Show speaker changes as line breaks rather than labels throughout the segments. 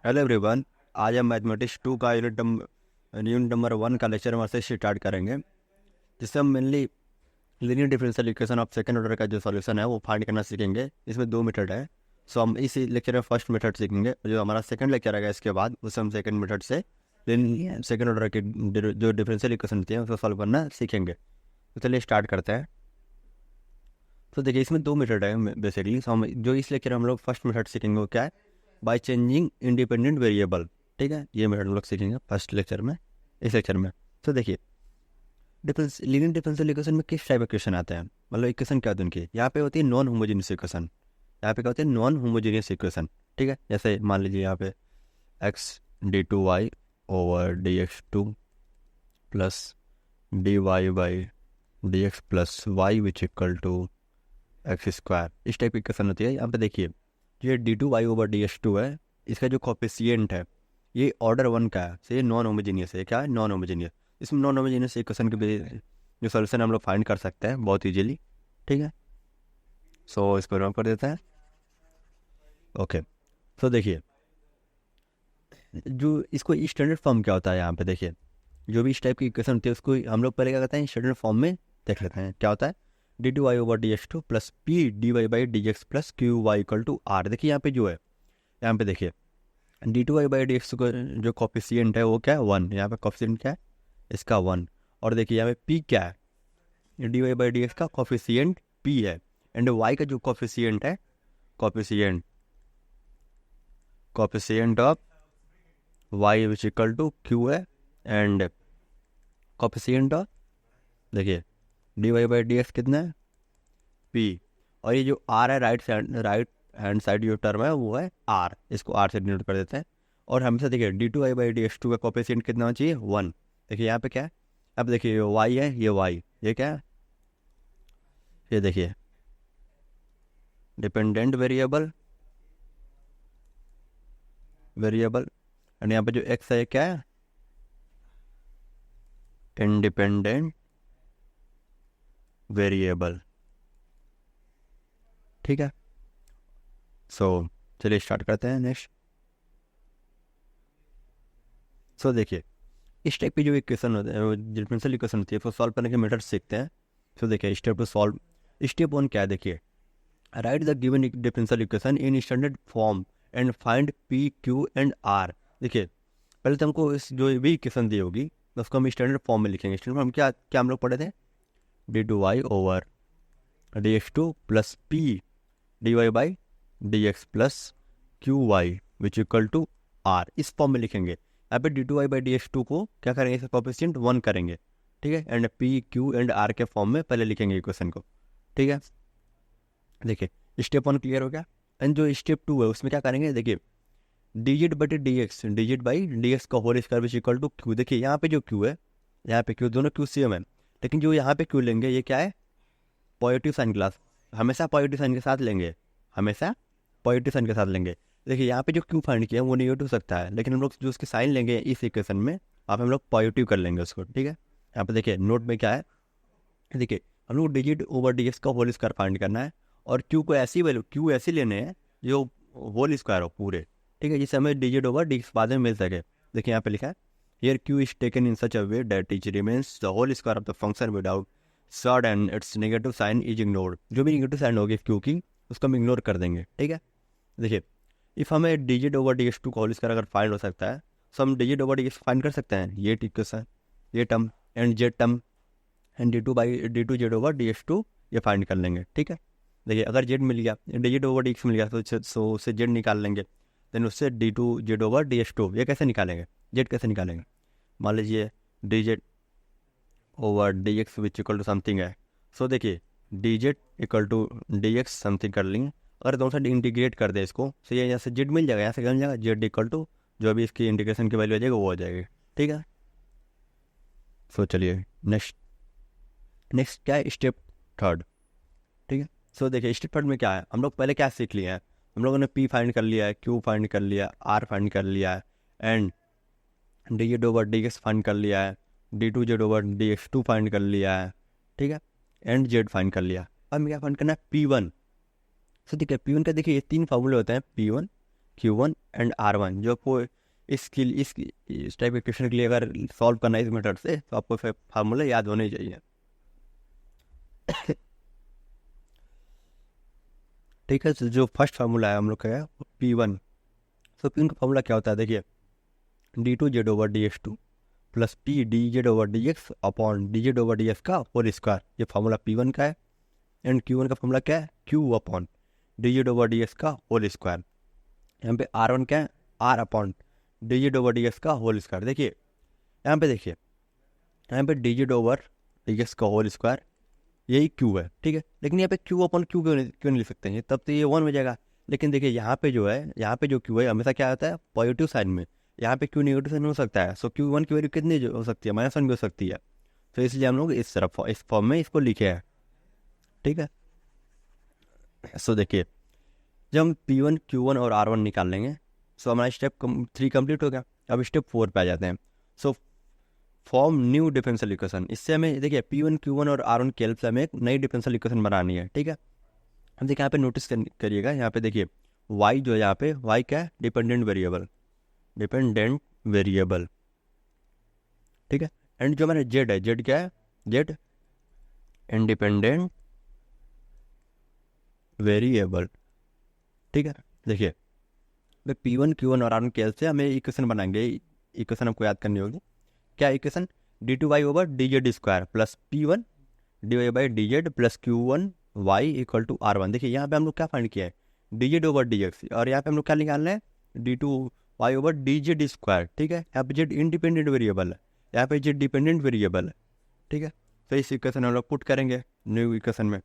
Hello everyone. आज हम mathematics 2 का यूनिट नंबर 1 का लेक्चर हमारे से स्टार्ट करेंगे, जिससे हम mainly linear differential equation of second order का जो सॉल्यूशन है वो फाइंड करना सीखेंगे। इसमें 2 मेथड है। सो हम इस लेक्चर में फर्स्ट मेथड सीखेंगे, जो हमारा सेकंड लेक्चर आएगा इसके बाद उससे हम सेकंड मेथड से सेकंड ऑर्डर के जो डिफरेंशियल इक्वेशन होती है उसको सॉल्व करना सीखेंगे। तो चलिए स्टार्ट करते हैं। तो देखिए, इसमें 2 मेथड है बेसिकली। सो हम जो इस लेक्चर में हम लोग फर्स्ट मेथड सीखेंगे वो क्या है, बाय चेंजिंग इंडिपेंडेंट वेरिएबल। ठीक है, ये मेथड हम लोग सीखेंगे फर्स्ट लेक्चर में, इस लेक्चर में। तो देखिए, लीनियर डिफरेंशियल इक्वेशन में किस टाइप का क्वेश्चन आता है, मतलब इक्वेशन क्या होती है उनकी। यहाँ पे होती है नॉन होमोजेनियस इक्वेशन। यहाँ पे क्या होती है, नॉन होमोजेनियस इक्वेशन। ठीक है, जैसे मान लीजिए यहाँ पे x d two y over D x two plus d Y by D x plus y which equal to x square. इस टाइप की इक्वेशन होती है। यहाँ पे देखिए, ये d two y over D x two है, इसका जो कोफिशिएंट है ये ऑर्डर 1 का है, तो ये नॉन होमोजेनियस है। क्या है, नॉन होमोजेनियस। इसमें नॉन होमोजेनियस इक्वेशन के जो सोल्यूशन हम लोग फाइंड कर सकते हैं बहुत इजीली। ठीक है, सो इसको रन कर देते हैं। ओके, तो देखिए, जो इसको स्टैंडर्ड फॉर्म क्या होता है, यहाँ पे देखिए जो भी इस टाइप की इक्वेशन होती है उसको हम लोग पहले क्या करते हैं, स्टैंडर्ड फॉर्म में देख लेते हैं क्या होता है। D two y over D x two plus P d Y by D x plus Q y equal to R. देखिए यहाँ पे जो है, यहाँ पे देखिए d two y by D x का जो कॉफिशियंट है वो क्या है, 1। यहाँ पे कॉफिशियंट क्या है, इसका 1। और देखिए यहाँ पे पी क्या है, d Y by D x का कॉफिशियंट पी है। एंड वाई का जो कॉफिशियंट है, coefficient coefficient of y which equal to Q है। एंड कॉफिशियंट ऑफ, देखिए d Y by D x कितना है, पी। और ये जो आर है, राइट हैंड साइड जो टर्म है वो है आर, इसको आर से डिनोट कर देते हैं। और हमेशा देखिए d two I by D x two का कोफिशिएंट कितना होना चाहिए, 1। देखिए यहाँ पे क्या है, अब देखिए वाई है, ये वाई, ये क्या है, ये देखिए डिपेंडेंट वेरिएबल वेरिएबल। एंड यहाँ पे जो एक्स है ये क्या है, इंडिपेंडेंट वेरिएबल। ठीक है, सो चलिए स्टार्ट करते हैं नेक्स्ट। सो देखिए, इस टाइप की जो इक्वेशन होती है, डिफरेंशियल इक्वेशन होती है, उसको सॉल्व करने के मेथड सीखते हैं। तो देखिए स्टेप टू सॉल्व, स्टेप 1 क्या है, देखिए write the given differential equation in standard form and find P Q and R. देखिए पहले तो हमको इस जो भी इक्वेशन दी होगी उसको हम स्टैंडर्ड फॉर्म में लिखेंगे। स्टैंडर्ड फॉर्म क्या क्या हम लोग पढ़े थे, d two y over D x two plus P d Y by D x plus Q y which equal to R, इस फॉर्म में लिखेंगे। यहाँ पे d two y by D x two को क्या करेंगे, इसका कोफिशिएंट 1 करेंगे। ठीक है, and P Q and R के फॉर्म में पहले लिखेंगे इक्वेशन को। ठीक है, देखिए स्टेप 1 क्लियर हो गया। एंड जो स्टेप 2 है उसमें क्या करेंगे, देखिए डिजिट बटे D X, digit by D x का whole square which equal to Q. देखिए यहाँ पे जो क्यू है, यहाँ पे क्यू, दोनों क्यू सेम है, लेकिन जो यहाँ पे क्यू लेंगे ये क्या है, पॉजिटिव साइन क्लास। हमेशा पॉजिटिव साइन के साथ लेंगे, हमेशा पॉजिटिव साइन के साथ लेंगे। देखिए यहाँ पे जो क्यू फाइंड किया है वो नेगेटिव सकता है, लेकिन हम लोग जो उसके साइन लेंगे इस इक्वेशन में, आप हम लोग पॉजिटिव कर लेंगे उसको। ठीक है, यहाँ पे देखिए नोट में क्या है, देखिए हम लोग डिजिट ओवर डी एक्स का होल स्क्वायर फाइंड करना है, और क्यू को ऐसी वैल्यू, क्यू ऐसी लेने हैं जो होल स्क्वायर हो पूरे। ठीक है, जिससे हमें डिजिट ओवर डी एक्स बाद में मिल सके। देखिए यहाँ पे लिखा है, here Q is taken in such a way that it remains the whole square of the function without sort and its negative sign is ignored. जो भी नेगेटिव साइन होगी क्यू की उसको हम इग्नोर कर देंगे। ठीक है, देखिए इफ़ हमें digit over D x two का होल स्क्वायर अगर फाइंड हो सकता है, तो हम digit over D x find कर सकते हैं, ये इक्वेशन, ये term and Z term, and d two by D two Z over D x two ये फाइंड कर लेंगे। ठीक है, देखिए अगर जेड मिल गया, डिजिट ओवर डी एक्स मिल गया, तो उससे जेड निकाल लेंगे। देन उससे D two Z over D x two, ये कैसे निकालेंगे, जेड कैसे निकालेंगे। मान लीजिए d Z over D x which equal to something है। सो देखिए d z equal to d x something कर लेंगे। अगर दोनों साइड इंटीग्रेट कर दे इसको, तो ये यहाँ से जेड मिल जाएगा, यहाँ से मिल जाएगा जेड इक्वल टू जो अभी इसकी इंटीग्रेशन की वैल्यू आ जाएगी वो हो जाएगी। ठीक है, सो चलिए नेक्स्ट क्या है, स्टेप 3। ठीक है, सो देखिए स्टेप 3 में क्या है, हम लोग पहले क्या सीख लिए हैं, हम लोगों ने पी फाइंड कर लिया है, क्यू फाइंड कर लिया, आर फाइंड कर लिया है, and D Z over D x find कर लिया है, D two Z over D x two find कर लिया है। ठीक है, एंड जेड फाइंड कर लिया। अब हमें क्या फाइंड करना है, P1। सो ठीक है, P1 का देखिए ये 3 फॉर्मूले होते हैं, P1 Q1 एंड R1 जो आपको इस टाइप के क्वेश्चन के लिए अगर सॉल्व करना है इस मेथड से तो आपको फार्मूला याद होने चाहिए। ठीक है, तो जो फर्स्ट फार्मूला है हम लोग का है P1। तो P1 का फार्मूला क्या होता है, देखिए d2z/dx2 plus p dz/dx upon dz/dx का होल स्क्वायर, ये फार्मूला P1 का है। एंड Q1 का फार्मूला क्या है, q अपॉन dz/dx का होल स्क्वायर। यहाँ पे R1 क्या है, r अपॉन dz/dx का होल स्क्वायर। देखिए यहाँ पे देखिए, यहाँ पे dz/dx का होल स्क्वायर यही q है, ठीक है। लेकिन यहाँ पे q अपॉन q क्यों नहीं लिख सकते हैं, तब तो ये 1 हो जाएगा। लेकिन देखिए यहाँ पे जो है, यहाँ पे जो q है हमेशा क्या होता है, पॉजिटिव साइन में। यहाँ पे q नेगेटिव साइन हो सकता है, सो q1 की वैल्यू कितनी हो सकती है, -1 भी हो सकती है। तो इसलिए हम लोग इस तरफ इस फॉर्म में इसको लिखे हैं, ठीक है। सो देखिए जब हम P1 Q1 और R1 निकाल लेंगे सो हमारा स्टेप 3 कंप्लीट हो गया। अब स्टेप 4 पे आ जाते हैं। So form new differential equation. इससे हमें देखिए P1 Q1 और R1 के हेल्प से हमें एक नई डिफरेंशियल इक्वेशन बनानी है, ठीक है। हम देखिए यहाँ पे नोटिस करिएगा, यहाँ पे देखिए y जो है, यहाँ पे y क्या है, डिपेंडेंट वेरिएबल, ठीक है। एंड जो हमारा z है, z क्या है, z इंडिपेंडेंट वेरिएबल, ठीक है। देखिए P1 Q1 और R1 के हेल्प से हमें इक्वेशन बनाएंगे। इक्वेशन हमको याद करनी होगी, क्या equation, d2y/dz² plus P1 dy/dz plus Q1 y equal to R1। देखिए यहाँ पे हम लोग क्या फाइंड किया है, dz/dx, और यहाँ पे हम लोग क्या निकालना है, d2y/dz², ठीक है। यहाँ पे z इंडिपेंडेंट वेरिएबल है, यहाँ पे z डिपेंडेंट वेरिएबल है, ठीक है। तो इस इक्वेशन हम लोग पुट करेंगे न्यू इक्वेशन में। अब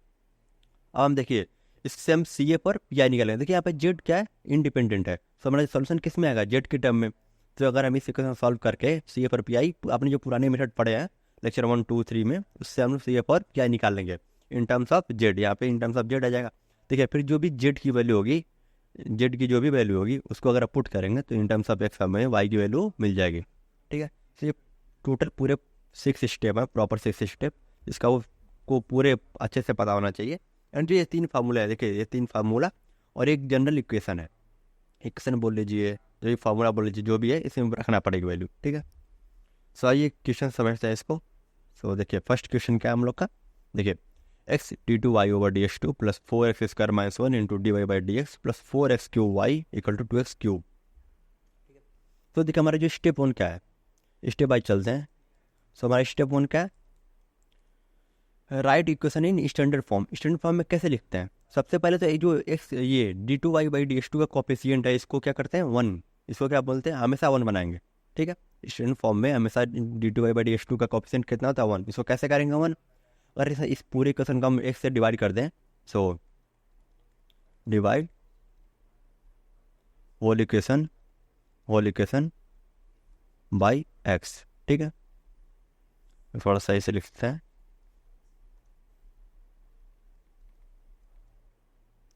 हम देखिए इससे हम सी ए पर पी आई निकालेंगे। देखिए यहाँ पे जेड क्या है, इंडिपेंडेंट है, तो हमारा सोल्यूशन किस में आएगा, जेड के टर्म में। तो अगर हम इस इक्वेशन सॉल्व करके सी ए पर पी आई, आपने जो पुराने मेथड पढ़े हैं लेक्चर 1, 2, 3 में, उससे हम सी ए पर पी आई निकाल लेंगे इन टर्म्स ऑफ जेड। यहाँ पे इन टर्म्स ऑफ जेड आ जाएगा। देखिए फिर जो भी जेड की वैल्यू होगी, जेड की जो भी वैल्यू होगी उसको अगर आप पुट करेंगे तो इन टर्म्स ऑफ एक्स हमें वाई की वैल्यू मिल जाएगी, ठीक है। तो ये टोटल पूरे 6 स्टेप है, प्रॉपर 6 स्टेप, इसका वो को पूरे अच्छे से पता होना चाहिए। एंड ये 3 फार्मूला है, देखिए ये 3 फार्मूला और एक जनरल इक्वेशन है, इक्वेशन बोल लीजिए, जो भी फार्मूला बोल लीजिए, जो भी है इसमें रखना पड़ेगी वैल्यू, ठीक है। सो आइए क्वेश्चन समझते हैं इसको। सो देखिए फर्स्ट क्वेश्चन क्या है हम लोग का, देखिए x d2y/dx2 plus 4x² - 1 into dy/dx plus 4x³ equal to 2x³। तो देखिए हमारा जो स्टेप 1 क्या है, स्टेप बाय चलते हैं। सो हमारा स्टेप 1 क्या है, right equation in standard form. Standard form में कैसे लिखते हैं, सबसे पहले तो जो एक्स ये d2y/dx2 का कोफिशिएंट है, इसको क्या करते हैं 1, इसको क्या बोलते हैं, हमेशा 1 बनाएंगे, ठीक है। स्टैंडर्ड फॉर्म में हमेशा d2y/dx2 का कोफिशिएंट कितना होता है 1, इसको कैसे करेंगे 1। अगर इस पूरे क्वेश्चन का हम x से डिवाइड कर दें, so divide whole equation by x, ठीक है। थोड़ा सही से लिखते हैं,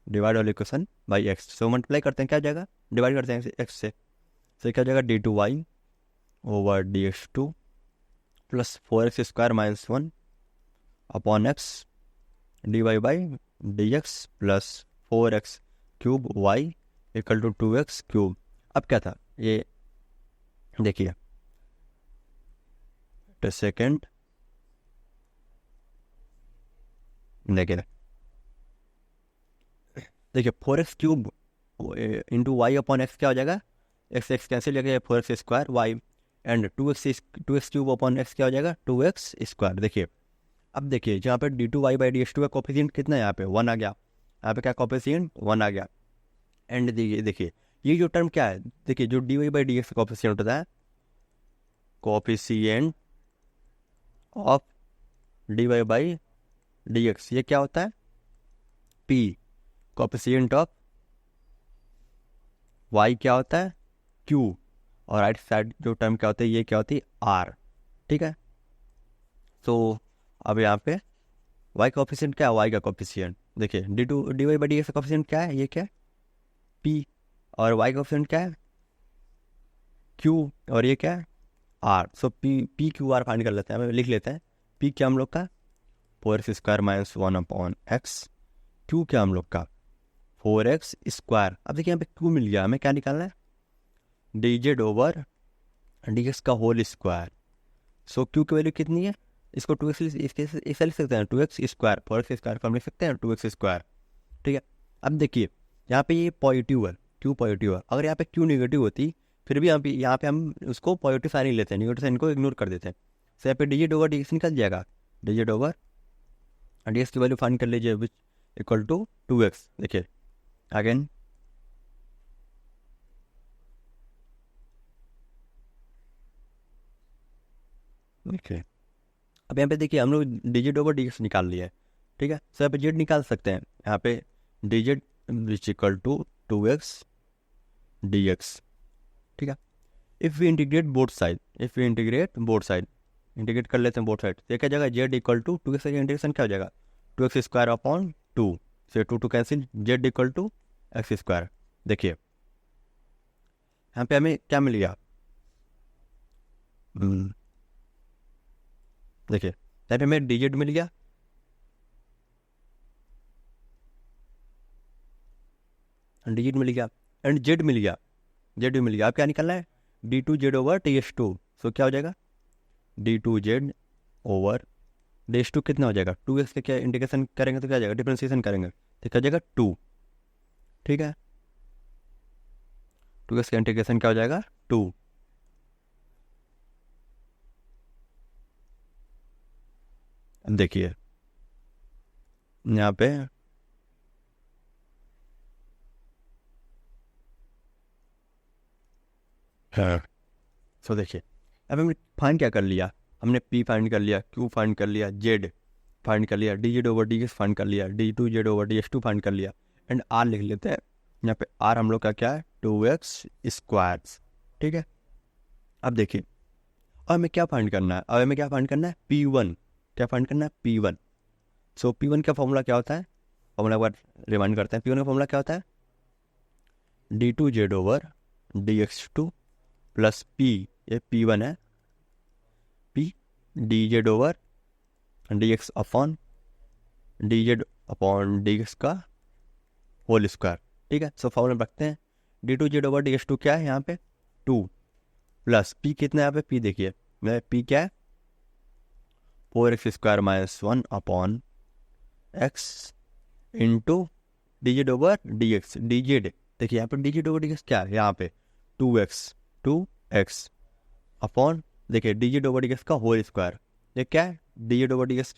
divide whole equation by x. So multiply करते हैं, क्या हो जाएगा, डिवाइड करते हैं एक्स से, तो क्या हो जाएगा d2y/dx2 plus 4x² - 1 upon x dy/dx plus 4x³ y equal to 2x³। अब क्या था ये, देखिए सेकेंड, देखिए 4x³ into Y upon x क्या हो जाएगा, x कैंसिल हो गया, 4x² y and 2x³ upon x क्या हो जाएगा 2x²। देखिए अब देखिए जहाँ पे d2y/dx2 का कोफिशिएंट कितना है, यहाँ पे 1 आ गया, यहाँ पे क्या कोफिशिएंट 1 आ गया। एंड देखिए ये जो टर्म क्या है, देखिए जो dy/dx का कोफिशिएंट होता है, कोफिशिएंट ऑफ dy/dx, ये क्या होता है p, कोफिशिएंट ऑफ y क्या होता है q, और राइट साइड जो टर्म क्या होती है, ये क्या होती है r, ठीक है। तो अब यहाँ पे y का कोफिशिएंट क्या है, y का कोफिशिएंट देखिए dy/dx का कोफिशिएंट क्या है, ये क्या है p, और y का कोफिशिएंट क्या है q, और ये क्या है r। सो p q r फाइंड कर लेते हैं, हमें लिख लेते हैं। p क्या हम लोग का 4x² - 1 अपॉन x, q क्या हम लोग का 4x स्क्वायर। अब देखिए यहाँ पे क्यू मिल गया, हमें क्या निकालना है, dz ओवर dx का होल स्क्वायर। सो क्यू की वैल्यू कितनी है, इसको 2x इससे लिख सकते हैं 2x स्क्वायर, 4x स्क्वायर को हम लिख सकते हैं 2x स्क्वायर। ठीक है, अब देखिए यहाँ पे ये पॉजिटिव है, क्यू पॉजिटिव है, अगर यहाँ पे क्यू नेगेटिव होती फिर भी यहाँ पे हम उसको पॉजिटिव साइन ही लेते हैं, नेगेटिव साइन को इग्नोर कर देते हैं। सो यहाँ पे डिजिट ओवर डीएक्स निकल जाएगा, डिजिट ओवर डीएक्स की वैल्यू फाइंड कर लीजिए विच इक्वल टू 2x। देखिए अगेन देखिए, अब यहाँ पे देखिए हम लोग डिजिट ओवर डीएक्स निकाल लिया है। ठीक है, सो यहाँ पे जेड निकाल सकते हैं, यहाँ पे digit which equal to 2x dx। ठीक है, if we integrate both side, if we integrate both side, integrate कर लेते हैं बोथ साइड, तो क्या जाएगा जेड इक्वल टू 2x का इंटीग्रेशन क्या हो जाएगा 2x स्क्वायर अपॉन 2 से 2 cancel, z equal to x square. देखिए यहाँ पे हमें क्या मिल गया, देखिए यहाँ पे हमें डिजिट मिल गया, डिजिट मिल गया एंड जेड मिल गया, जेड भी मिल गया। अब क्या निकलना है d2z ओवर ds2। सो क्या हो जाएगा d2z ओवर ds2 कितना हो जाएगा 2x का, क्या इंटीग्रेशन करेंगे तो क्या जाएगा, डिफरेंशिएशन करेंगे तो क्या जाएगा 2। ठीक है, 2x का इंटीग्रेशन क्या हो जाएगा 2। अब देखिए यहाँ पे हाँ, सो देखिए अब हमने फाइंड क्या कर लिया, हमने p फाइंड कर लिया, q फाइंड कर लिया, z फाइंड कर लिया, dz ओवर dx फाइंड कर लिया, d2z ओवर ds2 फाइंड कर लिया एंड r लिख लेते हैं। यहाँ पे r हम लोग का क्या है 2x स्क्वायर। ठीक है, अब देखिए अब हमें क्या फाइंड करना है, अब हमें क्या फाइंड करना है p1, क्या फाइंड करना है p1। सो p1 का फॉर्मूला क्या होता है, फॉर्मूला एक बार रिमाइंड करते हैं, p1 का फॉर्मूला क्या होता है d2z over dx2 plus p, ये p1 है, p dz over dx upon dx का होल स्क्वायर। ठीक है, सो फॉर्मूला रखते हैं d2z ओवर dx2 क्या है यहाँ पे 2 प्लस p कितना है यहाँ पे p देखिए p क्या है 4x square minus 1 upon x into dz over dx, dz देखिए यहाँ पे dz ओवर dx क्या है यहाँ पे 2x अपॉन देखिए dz ओवर dx का होल स्क्वायर, ये क्या है dz ओवर dx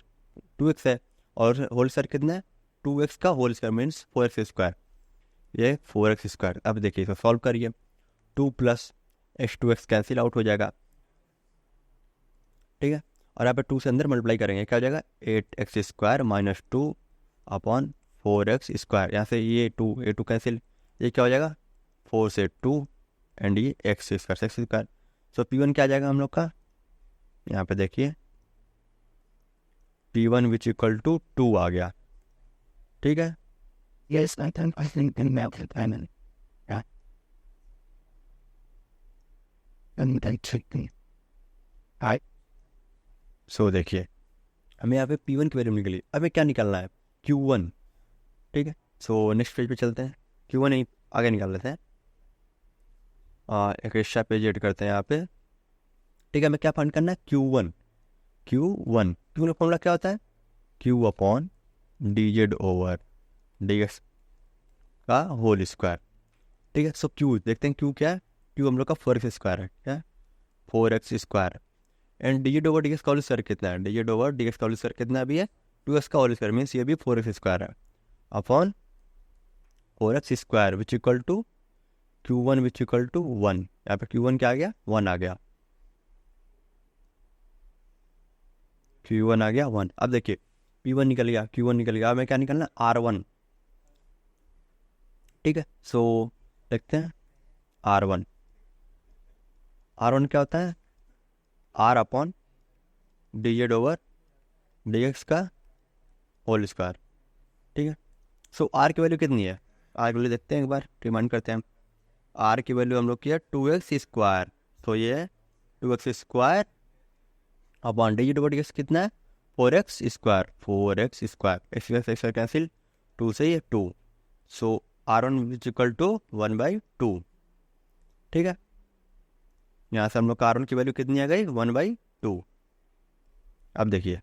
2x है और होल स्क्वायर कितना है 2x का whole square means 4x square, ये 4x स्क्वायर। अब देखिए इसे सॉल्व करिए 2 प्लस x2x कैंसिल आउट हो जाएगा। ठीक है, और यहाँ पे 2 से अंदर मल्टीप्लाई करेंगे क्या हो जाएगा 8x square minus 2 upon 4x square, यहाँ से ये 2 कैंसिल, ये क्या हो जाएगा 4 से 2 एंड ये x स्क्वायर। सो p1 क्या आ जाएगा हम लोग का, यहाँ पे देखिए p1 विच इक्वल टू 2 आ गया। ठीक है,
Yes, I think in melted diamond. Yeah. And then chicken. Right.
सो देखिए हमें यहाँ पे p1 की वैल्यू निकली, अब हमें क्या निकालना है q1। ठीक है, सो नेक्स्ट पेज पे चलते हैं, q1 ही आगे निकाल लेते हैं, एक एक्स्ट्रा पेज ऐड करते हैं यहाँ पे। ठीक है, हमें क्या फाइंड करना है q1 का फॉर्मूला क्या होता है q upon dz over dx का होल स्क्वायर। ठीक है, सो q देखते हैं q क्या है, q हम लोग का 4x स्क्वायर है, क्या 4x square and dz over dx का होल स्क्वायर कितना है, dz ओवर dx का होल स्क्वायर कितना भी है 2x का होल स्क्वायर मीन्स ये भी 4x स्क्वायर है upon 4x square which equal to q1 which equal to 1, यहाँ पे q1 क्या आ गया 1 आ गया, q1 आ गया 1। अब देखिए p1 निकल गया, q1 निकल गया, हमें क्या निकलना r1। ठीक है, सो देखते हैं r1 क्या होता है r upon dz over dx का होल स्क्वायर। ठीक है, सो r की वैल्यू कितनी है, r की वैल्यू देखते हैं एक बार, रिमाइंड करते हैं, r की वैल्यू हम लोग की है 2x स्क्वायर, तो ये है 2x square upon dz over dx कितना है 4x square, x square cancel 2 से ये 2, सो R1 विच इक्वल टू 1/2। ठीक है, यहाँ से हम लोग का R1 की वैल्यू कितनी आ गई 1/2। अब देखिए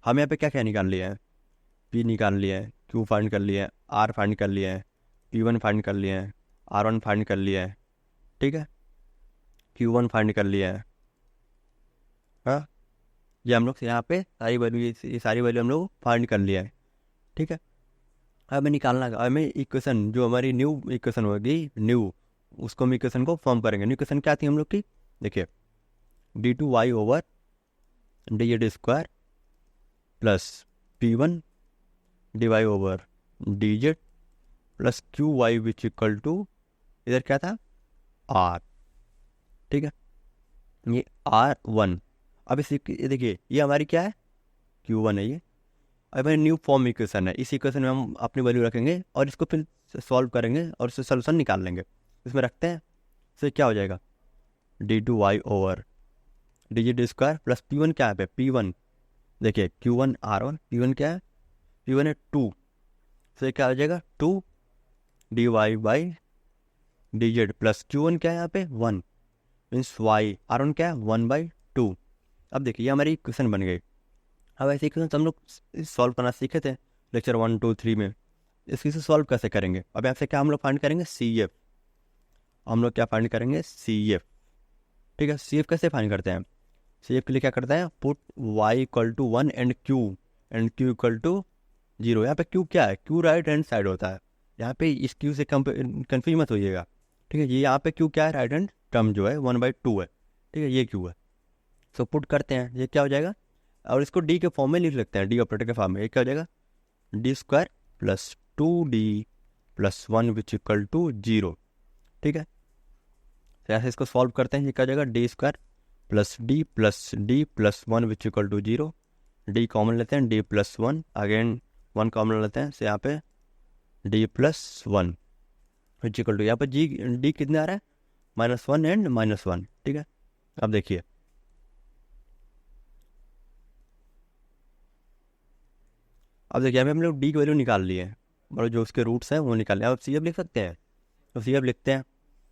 हम यहाँ पे क्या क्या निकाल लिया है, P निकाल लिया है, Q फाइंड कर लिया है, R फाइंड कर लिया है, P1 फाइंड कर लिया है, R1 फाइंड कर लिया है। ठीक है, Q1 फाइंड कर लिया है। हाँ, ये हम लोग यहाँ पे सारी वैल्यू, ये सारी वैल्यू हम लोग फाइंड कर लिया है। ठीक है, हमें निकालना, हमें इक्वेशन जो हमारी न्यू इक्वेशन होगी, न्यू, उसको हम इक्वेशन को फॉर्म करेंगे। न्यू इक्वेशन क्या थी हम लोग की, देखिए d2y over dz² plus P1 dy over dz plus QY which equal to, इधर क्या था R। ठीक है, ये R1। अब इस देखिए ये हमारी क्या है, Q1 है ये। अब हमारी न्यू फॉर्म इक्वेशन है, इस इक्वेशन में हम अपनी वैल्यू रखेंगे और इसको फिर सॉल्व करेंगे और इससे सोल्यूशन निकाल लेंगे। इसमें रखते हैं, फिर क्या हो जाएगा d2y over dz² plus P1 क्या है पे P1, देखिए Q1 R1, P1 क्या है, P1 है 2, फिर क्या हो जाएगा 2 dy by dz plus Q1 क्या है यहाँ पे 1, मीन्स y, R1 क्या है 1/2। अब देखिए ये हमारी इक्वेशन बन गई। अब ऐसे इक्वेशन हम लोग सॉल्व करना सीखे थे लेक्चर 1, 2, 3 में। इसकी से सॉल्व कैसे करेंगे, अब यहाँ से क्या हम लोग फाइंड करेंगे CF, हम लोग क्या फाइंड करेंगे CF। ठीक है, CF कैसे फाइंड करते हैं, CF के लिए क्या करते हैं, put y equal to 1 and Q equal to 0। यहाँ पे Q क्या है, Q राइट हैंड साइड होता है, यहाँ पे इस Q से कन्फ्यूज मत होइएगा। ठीक है, ये यहाँ पे Q क्या है, राइट हैंड टर्म जो है 1/2 है। ठीक है, ये Q है, सो पुट करते हैं, ये क्या हो जाएगा, और इसको D के फॉर्म में लिख लेते हैं, D ऑपरेटर के फॉर्म में। ये क्या हो जाएगा d² plus 2D plus 1 which equal to 0। ठीक है, तो ऐसे इसको सॉल्व करते हैं, ये क्या हो जाएगा d² plus D plus 1 which equal to 0। D common लेते हैं, D प्लस 1, अगेन 1 कॉमन लेते हैं, तो यहाँ पे D plus 1 which equal to, यहाँ पे D कितने आ रहा है -1 एंड -1। ठीक है, अब देखिए यहाँ पे हम लोग D की वैल्यू निकाल लिए हैं और जो उसके रूट्स हैं वो निकाल लिया। अब CF लिख सकते हैं, तो CF लिखते हैं।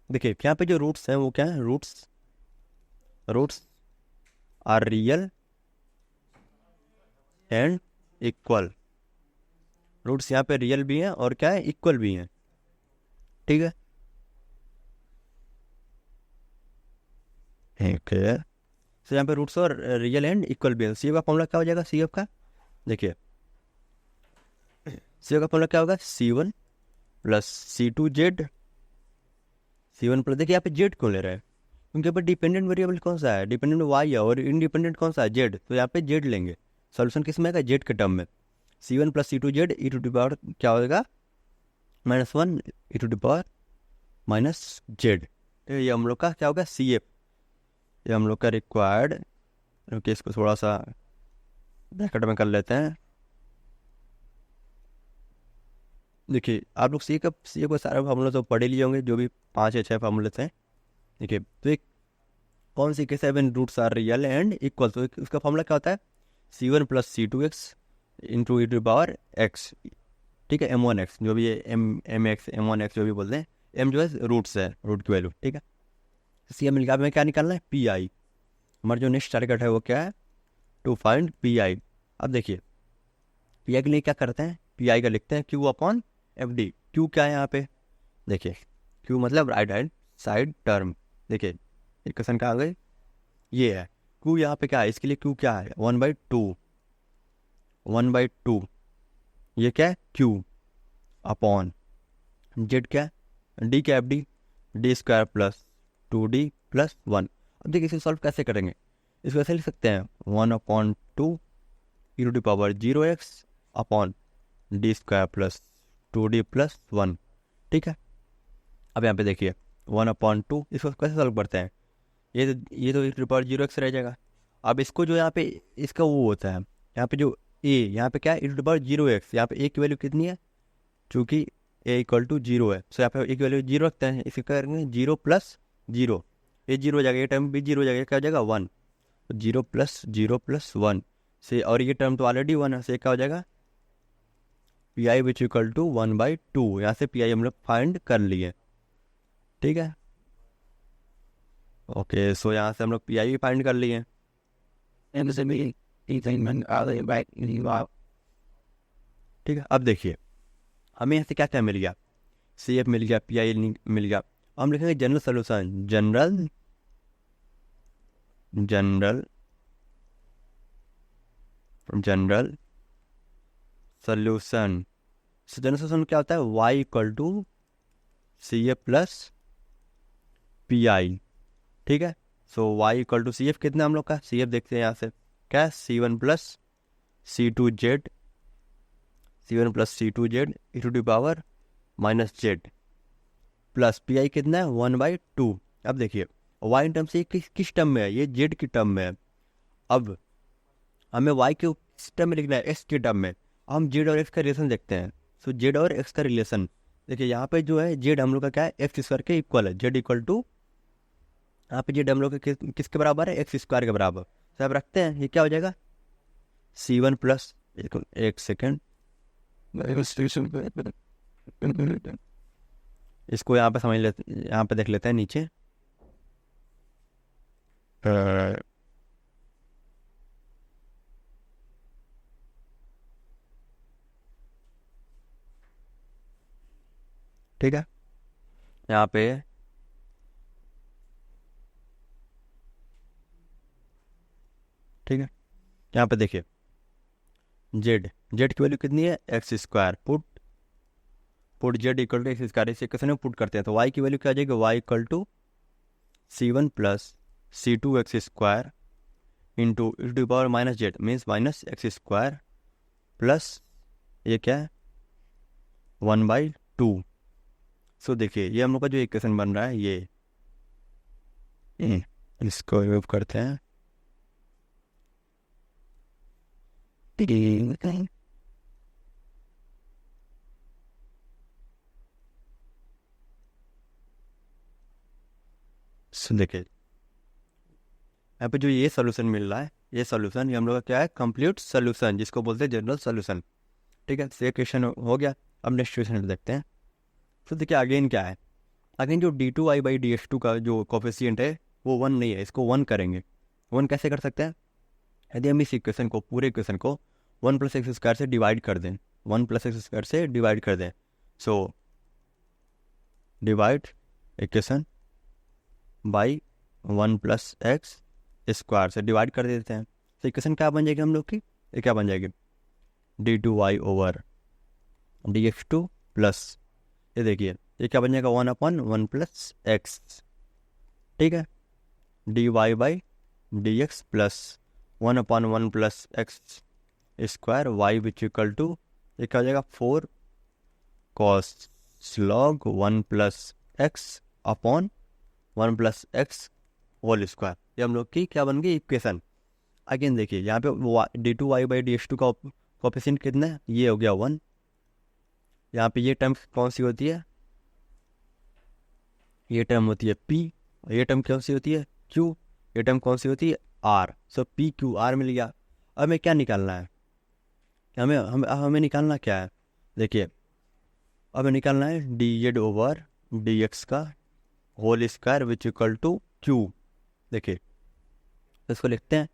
देखिए यहाँ पे जो रूट्स हैं वो क्या है, roots are real and equal. Roots यहाँ पे रियल भी हैं और क्या है, इक्वल भी हैं। ठीक है, तो यहाँ पे रूट्स और रियल एंड इक्वल भी है। CF का फॉर्मूला क्या हो जाएगा, CF का देखिए, CF का फॉर्मूला क्या होगा, C1 plus C2Z, C1 plus, देखिए यहाँ पे Z क्यों ले रहे हैं, क्योंकि यहाँ पर डिपेंडेंट वेरिएबल कौन सा है, डिपेंडेंट Y है, और इंडिपेंडेंट कौन सा है Z, तो यहाँ पे Z लेंगे। सॉल्यूशन किस में आएगा, Z के टर्म में। C1 plus C2Z e to the power क्या होगा -1 e to the power -Z। ये हम लोग का क्या होगा CF, ये हम लोग का रिक्वायर्ड, क्योंकि इसको थोड़ा सा ब्रैकेट में कर लेते हैं। देखिए आप लोग CF को सारे फार्मूला तो पढ़े लिए होंगे, जो भी 5 या 6 फार्मूले थे। देखिए तो एक कौन सी के 7 roots are real and equal, तो उसका फॉर्मूला क्या होता है, C1 plus C2x into e to power x। ठीक है, M1x जो भी है, MX M1x जो भी बोलते हैं, M जो है रूट्स है, रूट की वैल्यू। ठीक है, CM निकाल में क्या निकालना है, PI। हमारा जो नेक्स्ट टारगेट है वो क्या है, टू फाइंड PI। अब देखिए PI के लिए क्या करते हैं, PI का लिखते हैं Q/FD। Q क्या है यहाँ पे, देखिए Q मतलब राइट हैंड साइड टर्म। देखिए इक्वेशन कहाँ आ गई, ये है Q। यहाँ पे क्या है, इसके लिए Q क्या है 1/2, ये क्या है Q अपॉन Z क्या है, D क्या है FD, d² plus 2D plus 1। अब देखिए इसे सॉल्व कैसे करेंगे, इसको ऐसे लिख सकते हैं 1/2 e to the power 0x upon d² plus 2D plus 1। ठीक है, अब यहाँ पे देखिए 1/2, इसको कैसे सॉल्व करते हैं, ये तो e to the power 0x रह जाएगा। अब इसको जो यहाँ पे इसका वो होता है, यहाँ पे जो a, यहाँ पे क्या है e to the power 0x, यहाँ पे a की वैल्यू कितनी है, चूँकि a इक्वल टू 0 है, सो यहाँ पे a की वैल्यू 0 रखते हैं। इसे करेंगे 0 प्लस 0, ये 0 हो जाएगा, ये टर्म भी 0 हो जाएगा, क्या हो जाएगा 1, 0 प्लस 0 प्लस 1 से, और ये टर्म तो ऑलरेडी 1 है, से क्या हो जाएगा P I which equal to 1/2। यहाँ से पी आई हम लोग फाइंड कर लिए, ठीक है। ओके, सो यहाँ से हम लोग पी आई भी फाइंड कर लिए।
And the me, even other back in you out.
ठीक है, अब देखिए हमें यहाँ से क्या क्या मिल गया, सी एफ मिल गया, पी आई मिल गया। अब हम लिखेंगे general solution, general solution. So general solution क्या होता है, Y equal to C F plus P I, ठीक है। So Y equal to C F कितना हम लोग का, सी एफ देखते हैं यहाँ से क्या है, C1 plus C2Z e to the power minus z plus P I कितना है 1/2। अब देखिए वाई इन टर्म से किस टर्म में है, ये जेड की टर्म में है। अब हमें वाई के किस टर्म में लिखना है, एक्स की टर्म में। हम जेड और एक्स का रिलेशन देखते हैं। सो जेड और एक्स का रिलेशन देखिए, यहाँ पे जो है जेड हम लोग का क्या है, एक्स स्क्वायर के इक्वल है। जेड इक्वल टू यहाँ पे जेड हम लोग का किसके बराबर है, एक्स स्क्वायर के बराबर। तो अब रखते हैं, ये क्या हो जाएगा C1 प्लस, एक सेकेंड इसको यहाँ पे समझ लेते, यहाँ पे देख लेते हैं नीचे। ठीक है, यहाँ पे ठीक है, यहाँ पे देखिए जेड की वैल्यू कितनी है, x square. Put z equal to x square, इस इक्वेशन में पुट करते हैं तो वाई की वैल्यू क्या आ जाएगी, y equal to C1 plus C2 x square into e to power minus z means minus x square plus ये क्या है 1/2। सो देखिए ये हम लोग का जो इक्वेशन बन रहा है ये इसको रिमूव करते हैं। सो देखिए यहाँ पे जो ये सोल्यूशन मिल रहा है, ये सोल्यूशन, ये हम लोग का क्या है, कंप्लीट सोल्यूशन, जिसको बोलते हैं जनरल सोल्यूशन, ठीक है। ये क्वेश्चन हो गया। अब नेक्स्ट क्वेश्चन देखते हैं। तो देखिए अगेन क्या है, अगेन जो d2i/dx2 का जो कोफिशिएंट है वो 1 नहीं है, इसको 1 करेंगे। 1 कैसे कर सकते हैं, यदि हम इस इक्वेशन को, पूरे इक्वेशन को 1 प्लस एक्स स्क्वायर से डिवाइड कर दें, 1 प्लस एक्स स्क्वायर से डिवाइड कर दें। So divide equation by 1 plus x square से डिवाइड कर देते हैं। तो इक्वेशन क्या बन जाएगी हम लोग की, ये क्या बन जाएगी, d2y/dx2 प्लस ये देखिए ये क्या बन जाएगा 1/1 प्लस एक्स, ठीक है, dy/dx plus 1/1 plus x square y which equal to ये क्या हो जाएगा 4 cos log 1 plus x upon 1 plus x whole square. ये हम लोग की क्या बन गई इक्वेशन। अगेन देखिए यहाँ पे d2y/dx2 का कोफिशिएंट कितना है, ये हो गया 1। यहाँ पे ये टर्म कौन सी होती है, ये टर्म होती है p, ये टर्म कौन सी होती है q, ये टर्म कौन सी होती है r। सो p q r मिल गया। अब हमें क्या निकालना है, हमें निकालना क्या है, देखिए अब निकालना है dz/dx का whole square which equal to q। देखिए इसको लिखते हैं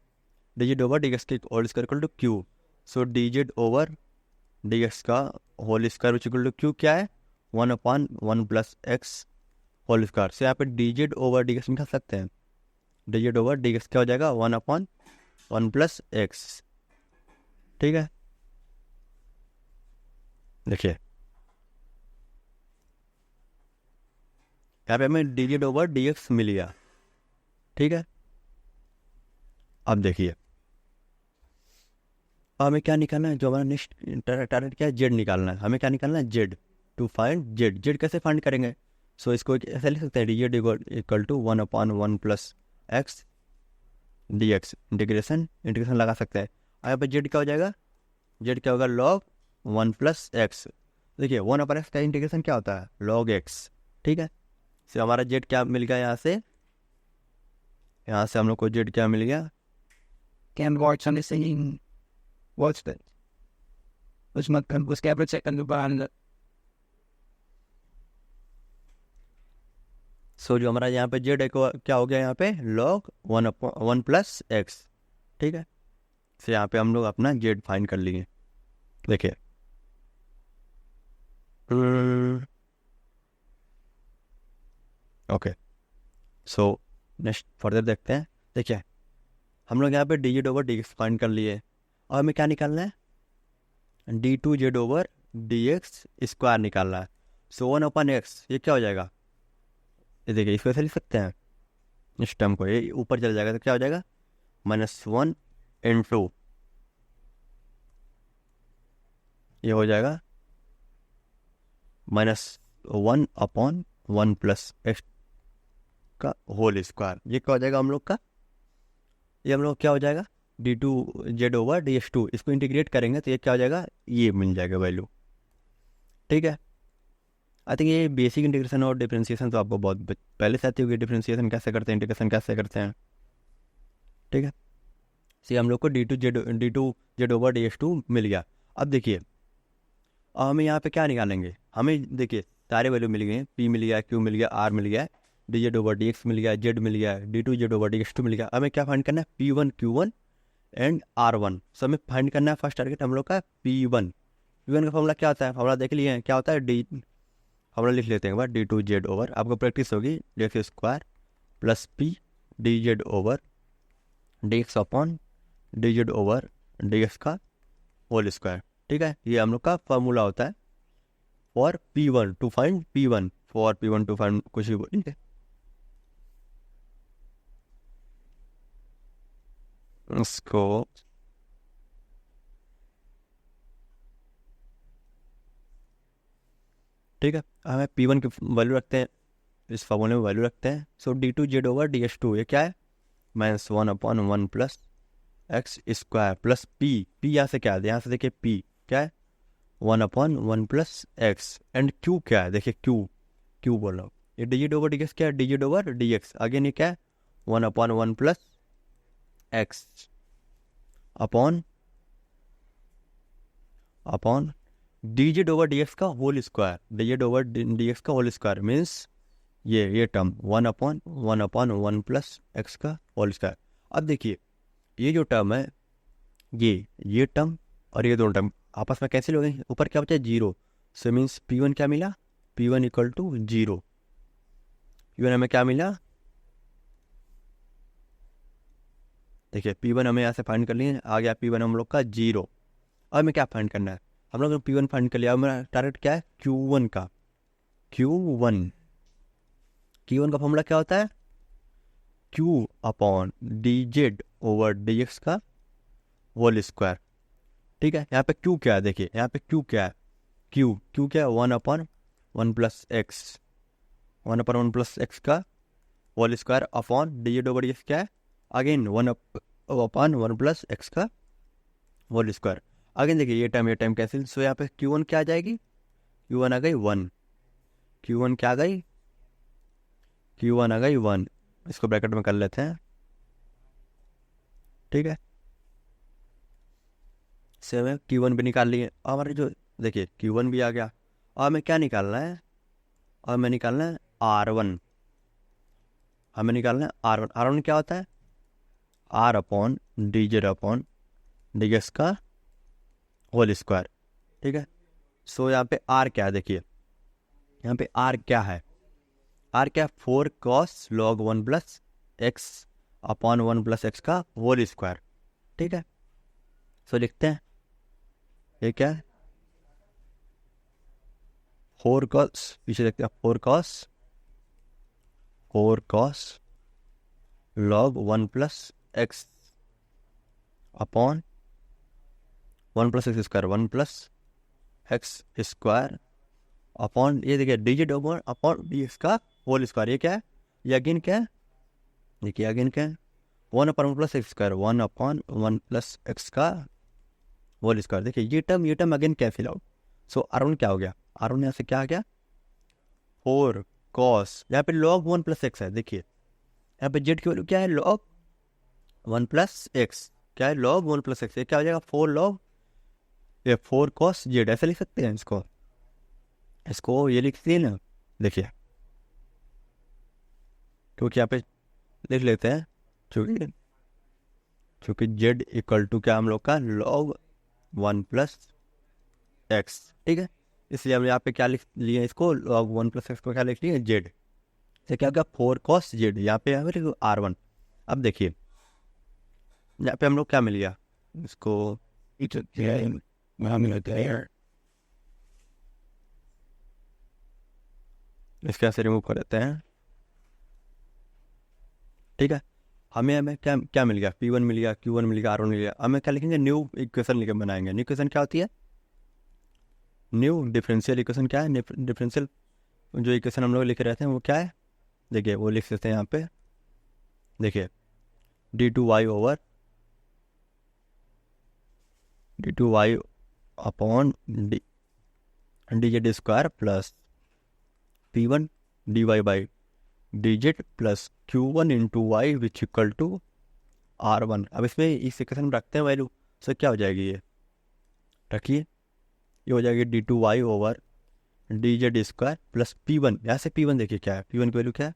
dz/dx के whole square equal to q। So dz/dx का whole square which equal to q क्या है 1/1 प्लस एक्स होल स्क्वायर। से यहाँ पे dz/dx निकाल सकते हैं, dz/dx क्या हो जाएगा 1/1 प्लस एक्स, ठीक है। देखिए यहाँ पे हमें dz/dx मिल गया, ठीक है। अब देखिए हमें क्या निकालना है, जो हमारा नेक्स्ट टारगेट क्या है, जेड निकालना है। हमें क्या निकालना है, z, to find z. Z कैसे फाइंड करेंगे, सो इसको ऐसे लिख सकते हैं dz equal to 1/1 plus x dx, integration लगा सकते हैं। यहाँ पर जेड क्या हो जाएगा, जेड क्या होगा लॉग 1 प्लस एक्स। देखिए 1/x का इंटीग्रेशन क्या होता है, लॉग एक्स, ठीक है। तो हमारा जेड क्या मिल गया, यहाँ से हम लोग को जेड क्या मिल गया,
Can watch on the singing. What's that? उसके एवरेज सेकंड के बाद
सो जो हमारा यहाँ पे जेड क्या हो गया यहाँ पे लॉग 1 प्लस एक्स, ठीक है। तो यहाँ पे हम लोग अपना जेड फाइंड कर लेंगे। देखिए ओके, सो नेक्स्ट फर्दर देखते हैं। देखिए हम लोग यहाँ पे d Z over D x find कर लिए और हमें क्या निकालना है, D two Z over D x square निकालना है। सो 1 अपन एक्स ये क्या हो जाएगा, ये देखिए इसको ऐसे लिख सकते हैं, इस टर्म को ये ऊपर चला जाएगा तो क्या हो जाएगा -1 इंटू ये हो जाएगा -1 अपॉन 1 प्लस एक्स का होल स्क्वायर। ये क्या हो जाएगा हम लोग का, ये हम लोग क्या हो जाएगा d two Z over D x two, इसको इंटीग्रेट करेंगे तो ये क्या हो जाएगा, ये मिल जाएगा वैल्यू, ठीक है। आई थिंक ये बेसिक इंटीग्रेशन और डिफरेंशिएशन तो आपको बहुत पहले से आती होगी, डिफरेंशिएशन कैसे करते हैं, इंटीग्रेशन कैसे करते हैं, ठीक है। सी हम लोग को D two Z over D x two मिल गया। अब देखिए अब हमें यहाँ पे क्या निकालेंगे, हमें देखिए सारे वैल्यू मिल गए, पी मिल गया, क्यू मिल गया, आर मिल गया, D Z over D X मिल गया, जेड मिल गया, D two Z over D x two मिल गया। हमें क्या फाइंड करना है, P1 Q1 एंड R1। सो हमें फाइंड करना है फर्स्ट टारगेट हम लोग का P1। P1 का फॉर्मूला क्या होता है, फॉर्मूला देख लिए हैं क्या होता है, डी फॉर्मूला लिख लेते हैं एक बार, डी टू जेड ओवर आपको प्रैक्टिस होगी d x square plus P D Z over D x upon D Z over D x का होल स्क्वायर, ठीक है। ये हम लोग का फॉर्मूला होता है for P1 to find P1, for P1 to find कुछ भी ठीक है। इसको ठीक है, हमें P1 की वैल्यू रखते हैं, इस फॉर्मूले में वैल्यू रखते हैं। So D two Z over D x two ये क्या है, -1 upon 1 plus x square plus P, P यहाँ से क्या है, यहाँ से देखिए पी क्या है 1 upon 1 plus X, and Q क्या है, देखिए क्यू बोल रहा हूँ, ये D Z over D x क्या है, D Z over D X, again ये क्या है 1 upon 1 plus x upon D Z over D x का whole square, D Z over D x का होल स्क्वायर मीन्स ये टर्म 1 अपॉन 1 प्लस एक्स का whole square. अब देखिए ये जो टर्म है ये टर्म और ये दोनों टर्म आपस में कैंसिल हो गई, ऊपर क्या बचा 0, सो मीन्स P1 क्या मिला, P1 इक्वल टू 0। P1 हमें क्या मिला, देखिए P1 हमें यहाँ से फाइंड कर लिए, आ गया P1 हम लोग का 0। अब हमें क्या फाइंड करना है, हम लोग ने P1 फाइंड कर लिया, हमारा टारगेट क्या है Q1 का, Q1 का फॉर्मूला क्या होता है, Q upon D Z over D x का होल स्क्वायर, ठीक है। यहाँ पे Q क्या है, देखिए यहाँ पे Q क्या है, Q क्या है 1 upon 1 plus X, 1 upon 1 plus X का whole square upon D Z over D x क्या है, अगेन 1 अपॉन 1 प्लस एक्स का होल स्क्वायर। अगेन देखिए ये टाइम कैंसिल, सो यहाँ पे Q1 क्या आ जाएगी, Q1 आ गई 1, Q1 क्या आ गई, Q1 आ गई 1, इसको ब्रैकेट में कर लेते हैं, ठीक है। से हमें Q1 भी निकाल लिए, और हमारे जो देखिए Q1 भी आ गया, और हमें क्या निकालना है, और हमें निकालना है R1, हमें निकालना है R1। R1 क्या होता है, R upon D Z upon D x का होल स्क्वायर, ठीक है। सो यहाँ पे R क्या है, देखिए यहाँ पे R क्या है, R क्या है 4 cos log 1 plus x upon 1 plus X का होल स्क्वायर, ठीक है। सो लिखते हैं ये क्या है 4 cos, पीछे देखते हैं 4 cos log 1 plus x upon 1 plus x square 1 plus x square upon ये देखिए d Z over upon D x का होल स्क्वायर, ये क्या है, ये अगेन क्या है, देखिए अगेन क्या है 1 upon 1 plus x square 1 upon 1 plus X का होल स्क्वायर। देखिए ये टर्म अगेन कैंसिल आउट, सो R1 क्या हो गया, R1 यहाँ से क्या आ गया 4 cos, यहाँ पे log 1 प्लस एक्स है, देखिए यहाँ पे जेड की वैल्यू क्या है log 1 प्लस एक्स, क्या है log 1 प्लस एक्स, ये क्या हो जाएगा 4 log ये 4 cos z ऐसे लिख सकते हैं इसको ये लिख दिए ना, देखिए क्योंकि यहाँ पे लिख लेते हैं क्योंकि z इक्वल टू क्या हम लोग का log 1 प्लस एक्स, ठीक है, इसलिए हम यहाँ पे क्या लिख लिए इसको log 1 प्लस एक्स को क्या लिख लिए z से क्या होगा 4 cos z, यहाँ पे R1। अब देखिए यहाँ पे हम लोग क्या मिल गया इसको,
It's a game. I'm there.
इसके यहाँ से रिमूव कर देते हैं, ठीक है। हमें क्या क्या मिल गया, P1 मिल गया, Q1 मिल गया, R1 मिल गया। हमें क्या लिखेंगे, न्यू इक्वेशन लिखे बनाएंगे। न्यू इक्वेशन क्या होती है, न्यू डिफरेंशियल इक्वेशन क्या है, डिफरेंशियल जो इक्वेशन हम लोग लिखे रहते हैं वो क्या है, देखिए वो लिख सकते हैं यहाँ पे, देखिए d2y over d2y upon dz square plus P1 dy by dz plus Q1 into y which equal to R1। अब इसमें इस इक्वेशन में रखते हैं वैल्यू, तो क्या हो जाएगी, ये रखिए, ये हो जाएगी d2y over dz square plus P1, यहाँ से P1 देखिए क्या है, P1 की वैल्यू क्या है,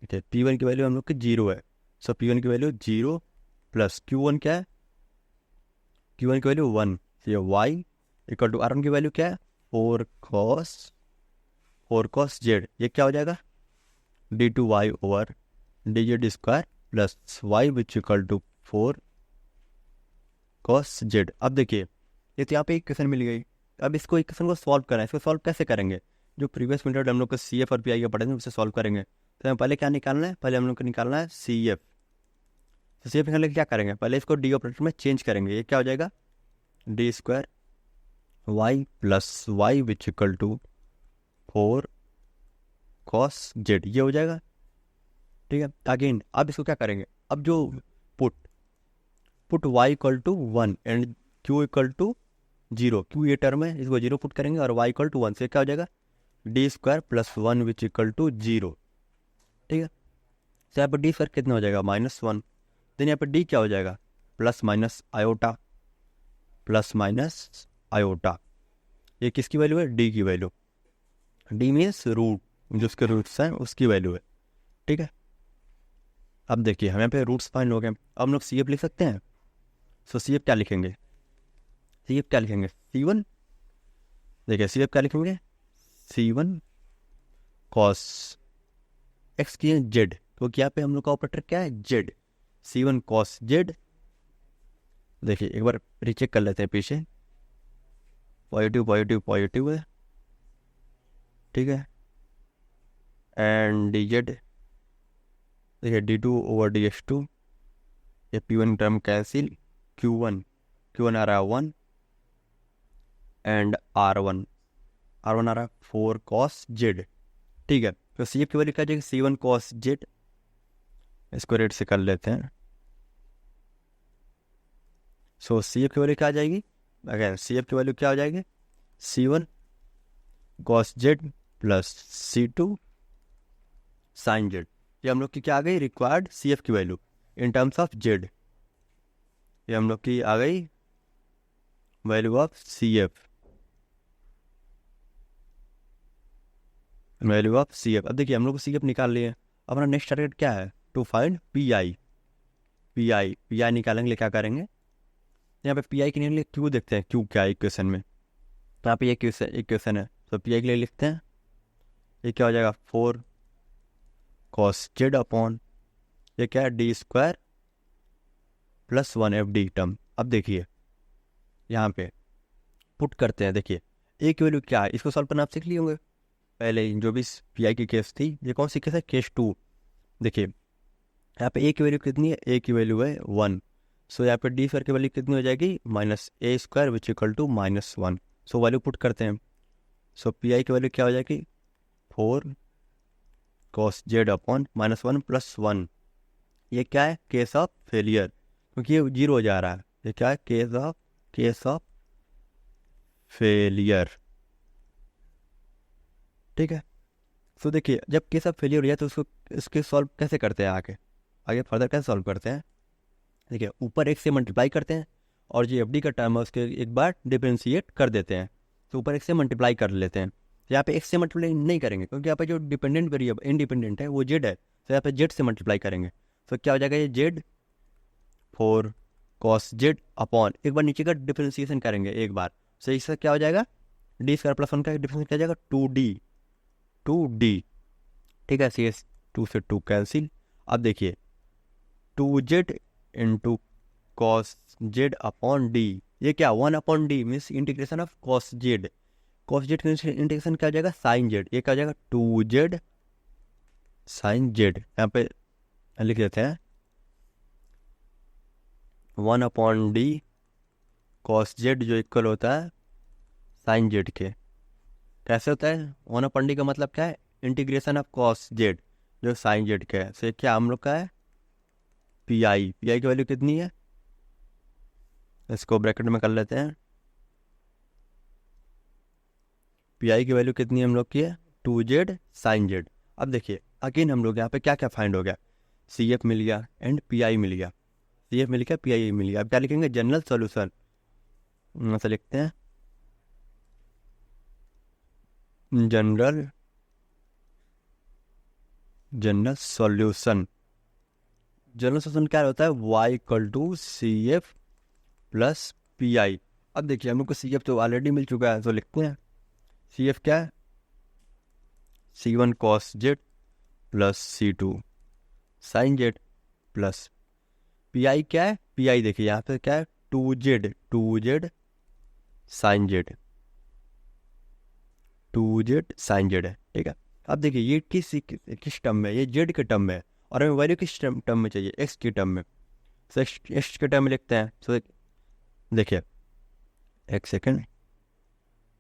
देखिए P1 की वैल्यू हम लोग की 0 है, सो P1 की वैल्यू 0 प्लस Q1 क्या है, Q1 की वैल्यू 1, ये y इक्वल टू R1 की वैल्यू क्या है 4 cos z, ये क्या हो जाएगा d2y over dz square plus y which equal to 4 cos z। अब देखिए ये तो यहाँ पे इक्वेशन मिल गई, अब इसको इक्वेशन को सॉल्व करना है। इसको सॉल्व कैसे करेंगे, जो प्रीवियस मेथड हम लोग को CF और PI का पढ़े थे उससे सॉल्व करेंगे। तो हमें पहले क्या निकालना है, पहले हम लोग को निकालना है CF। तो CF निकालने के क्या करेंगे, पहले इसको डी ऑपरेटर में चेंज करेंगे, ये क्या हो जाएगा d square y plus y which equal to 4 cos z, ये हो जाएगा, ठीक है। अगेन अब इसको क्या करेंगे, अब जो put y equal to 1 and q equal to 0, q ये टर्म है इसको 0 पुट करेंगे और y इक्वल टू 1, से क्या हो जाएगा d square plus 1 which equal to 0, ठीक है। तो यहाँ पर d स्क्वायर कितना हो जाएगा -1, देन यहाँ पर d क्या हो जाएगा प्लस माइनस आयोटा, ये किसकी वैल्यू है, d की वैल्यू, d मीन्स रूट, जो उसके रूट्स हैं उसकी वैल्यू है, ठीक है। अब देखिए हम यहाँ पे रूट्स फाइंड हो गए, अब हम लोग CF लिख सकते हैं। सो CF क्या लिखेंगे, C1, देखिए CF क्या लिखेंगे C1 cos x की है z, क्योंकि यहाँ पे हम लोग का ऑपरेटर क्या है z, C1 cos z। देखिए एक बार रीचेक कर लेते हैं पीछे, पॉजिटिव है, ठीक है, एंड dz देखिए d2 ओवर dx2, ये P1 टर्म कैंसिल, Q1 आ रहा है 1 एंड R1 आ रहा है 4 cos z, ठीक है। तो CF की वैल्यू क्या जाएगी C1 cos z, इसको रेट से कर लेते हैं। सो CF की वैल्यू क्या आ जाएगी, अगेन CF की वैल्यू क्या हो जाएगी C1 cos z plus C2 sin z, ये हम लोग की क्या आ गई रिक्वायर्ड CF की value in terms of z, ये हम लोग की आ गई value of CF, value of CF। अब देखिए हम लोग को CF निकाल लिए, अब हमारा नेक्स्ट टारगेट क्या है, टू फाइंड PI निकालेंगे, क्या करेंगे यहाँ पे PI के लिए Q देखते हैं, Q क्या है इक्वेशन में, तो यहाँ पे ये इक्वेशन है, तो PI के लिए लिखते हैं, ये क्या हो जाएगा 4 cos z अपॉन ये क्या है d square plus 1 FD term. अब देखिए यहाँ पे पुट करते हैं, देखिए ए की वैल्यू क्या है, इसको सॉल्व करना आप सीख लिए होंगे पहले, जो भी PI की केस थी, ये कौन सी केस है केस 2। देखिए यहाँ पे ए की वैल्यू कितनी है, ए की वैल्यू है 1, सो यहाँ पे डी स्क्वायर की वैल्यू कितनी हो जाएगी -a square which equal to -1, so value put करते हैं। सो PI की वैल्यू क्या हो जाएगी 4 cos z अपॉन -1 प्लस 1, ये क्या है केस ऑफ फेलियर, क्योंकि ये 0 हो जा रहा है, ये क्या है केस ऑफ फेलियर, ठीक है। सो देखिए जब केस ऑफ फेलियर हो जाए तो इसके सॉल्व कैसे करते हैं, आगे फर्दर कैसे सॉल्व करते हैं, देखिए ऊपर 1 से मल्टीप्लाई करते हैं और जो एफ डी का टर्म है उसके एक बार डिफ्रेंशिएट कर देते हैं, तो ऊपर एक से मल्टीप्लाई कर लेते हैं। यहाँ पे एक से मल्टीप्लाई नहीं करेंगे क्योंकि यहाँ पे जो डिपेंडेंट वेरिएबल इंडिपेंडेंट है वो जेड है, तो यहाँ पे जेड से मल्टीप्लाई करेंगे। तो क्या हो जाएगा ये जेड 4 कॉस जेड अपॉन, एक बार नीचे का डिफ्रेंशिएशन करेंगे एक बार, तो इससे क्या हो जाएगा डी स्क्वायर प्लस 1 का डिफरेंस क्या हो जाएगा 2d। ठीक है, सी एस 2 से 2 कैंसिल। अब देखिए 2z into cos Z upon D, ये क्या 1 upon D means integration of cos Z का इंटीग्रेशन क्या हो जाएगा साइन जेड, ये क्या हो जाएगा 2z साइन जेड। यहाँ पे लिख देते हैं 1 अपॉन डी कॉस जेड जो इक्वल होता है साइन जेड के। कैसे होता है 1 अपॉन डी का मतलब क्या है इंटीग्रेशन ऑफ कॉस जेड जो साइन जेड का है, तो क्या हम लोग का है पी की वैल्यू कितनी है, इसको ब्रैकेट में कर लेते हैं। पी की वैल्यू कितनी है हम लोग की है 2z साइन जेड। अब देखिए अगेन हम लोग यहाँ पे क्या क्या फाइंड हो गया, सी एफ मिल गया एंड पी मिल गया, सी एफ मिल गया पी मिल गया। अब क्या लिखेंगे जनरल सोल्यूशन, ऐसा लिखते हैं जनरल सॉल्यूशन क्या होता है y equal to C F plus P I. अब देखिए हम लोग को सी एफ तो ऑलरेडी मिल चुका है, तो लिखते हैं सी एफ क्या है C1 cos Z plus C2 sine z plus P i क्या है, पी आई देखिए यहाँ पे क्या है 2z sign Z, 2z sign Z है। ठीक है, अब देखिए ये किस टर्म में, ये जेड के टर्म में है और हमें वैल्यू किस टर्म में चाहिए एक्स के टर्म में, तो एक्स के टर्म में लिखते हैं। तो देखिए एक सेकेंड,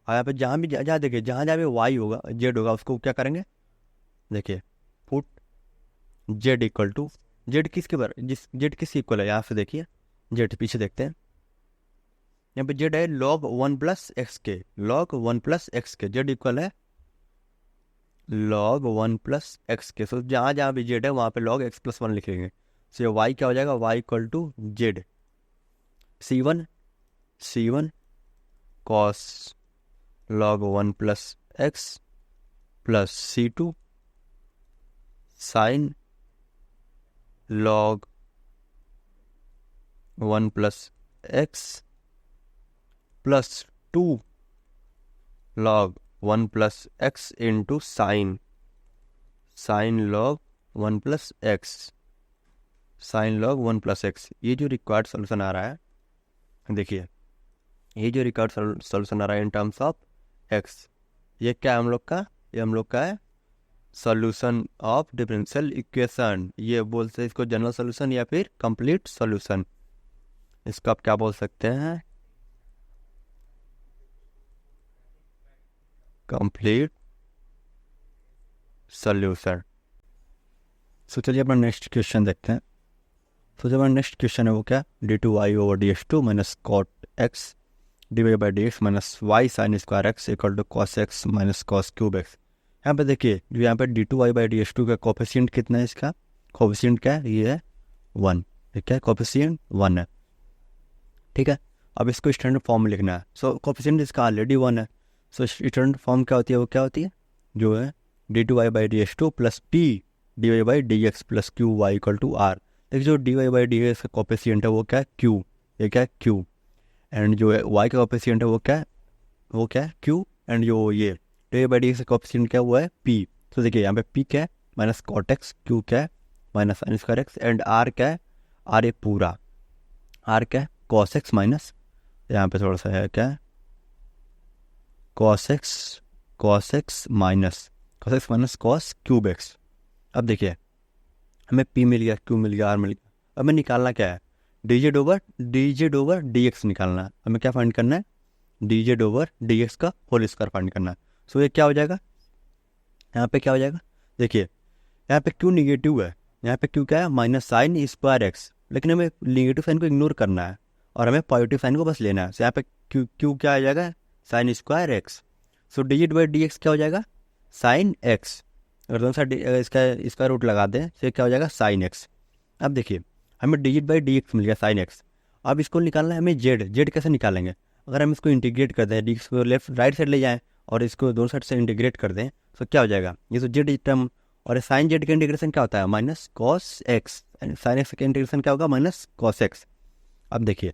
यहाँ पे जहाँ देखिए जहाँ भी वाई होगा जेड होगा उसको क्या करेंगे, देखिए put z equal to z किसके बराबर, जेड किस इक्वल है यहाँ से देखिए जेड पीछे देखते हैं, यहाँ पे जेड है log 1 प्लस एक्स के, log 1 प्लस एक्स के, जेड इक्वल है log 1 प्लस एक्स के। सो जहाँ जहाँ भी जेड है वहाँ पे log x प्लस 1 लिखेंगे। सो ये y क्या हो जाएगा y equal to z C1 cos log 1 plus x plus C2 sine log 1 plus x plus 2 log 1 plus x into sine log 1 plus x, sine log 1 plus x. ये जो required solution आ रहा है, देखिए ये जो रिक्वायर्ड सोल्यूशन आ रहा है इन terms of x, ये क्या है हम लोग का, ये हम लोग का है सोल्यूशन ऑफ डिफरेंशियल इक्वेशन। ये बोलते हैं इसको जनरल सोल्यूशन या फिर कंप्लीट सोल्यूशन, इसको आप क्या बोल सकते हैं कंप्लीट सोल्यूशन। सो चलिए अपना नेक्स्ट क्वेश्चन देखते हैं। तो जो हमारा नेक्स्ट क्वेश्चन है वो क्या d two y over D x two minus cot x d Y by D x minus y sine square x equal to cos x minus cos cube x. यहाँ पे देखिए जो यहाँ पे d two y by D x two का coefficient कितना है, इसका कोफिशिएंट क्या है, ये है 1, ठीक है कोफिशिएंट 1 है। ठीक है, अब इसको स्टैंडर्ड फॉर्म में लिखना है। सो कोफिशिएंट इसका ऑलरेडी 1 है, सो स्टैंडर्ड फॉर्म क्या होती है, वो क्या होती है जो है D two y by D x two plus P d Y by D x plus Q y equal to R. देखिए जो d Y by D x का कोफिशिएंट है वो क्या है क्यू, ये क्या है क्यू, एंड जो है वाई का कोफिशिएंट है वो क्या है क्यू, एंड जो ये D Y by D x का कोफिशिएंट क्या हुआ है पी। तो देखिए यहाँ पे पी क्या है माइनस कॉट एक्स, क्यू क्या है minus sine square x, and R क्या है, आर ए पूरा, आर क्या है कॉस एक्स माइनस, यहाँ पे थोड़ा सा है क्या है cos x minus cos cube x. अब देखिए हमें पी मिल गया, क्यू मिल गया, आर मिल गया। अब हमें निकालना क्या है D Z over D x निकालना है। हमें क्या फाइंड करना है D Z over D x का होल स्क्वायर फाइंड करना है। सो ये क्या हो जाएगा, यहाँ पे क्या हो जाएगा, देखिए यहाँ पे क्यू निगेटिव है, यहाँ पे क्यू क्या है माइनस साइन स्क्वायर एक्स, लेकिन हमें निगेटिव साइन को इग्नोर करना है और हमें पॉजिटिव साइन को बस लेना है। सो यहाँ पे क्यू क्या आ जाएगा sign square x. So D Z by D x क्या हो जाएगा साइन एक्स, अगर दोनों साइड इसका रूट लगा दें तो क्या हो जाएगा साइन एक्स। अब देखिए हमें D Z by D X मिल गया साइन एक्स, अब इसको निकालना है हमें जेड कैसे निकालेंगे? अगर हम इसको इंटीग्रेट कर दें, इसको लेफ्ट राइट साइड ले जाएं और इसको दोनों साइड से इंटीग्रेट कर दें, तो क्या हो जाएगा? ये तो जेड टर्म, और साइन जेड का इंटीग्रेशन क्या होता है? Minus cos x, sine x का इंटीग्रेशन क्या होगा? Minus cos x. अब देखिए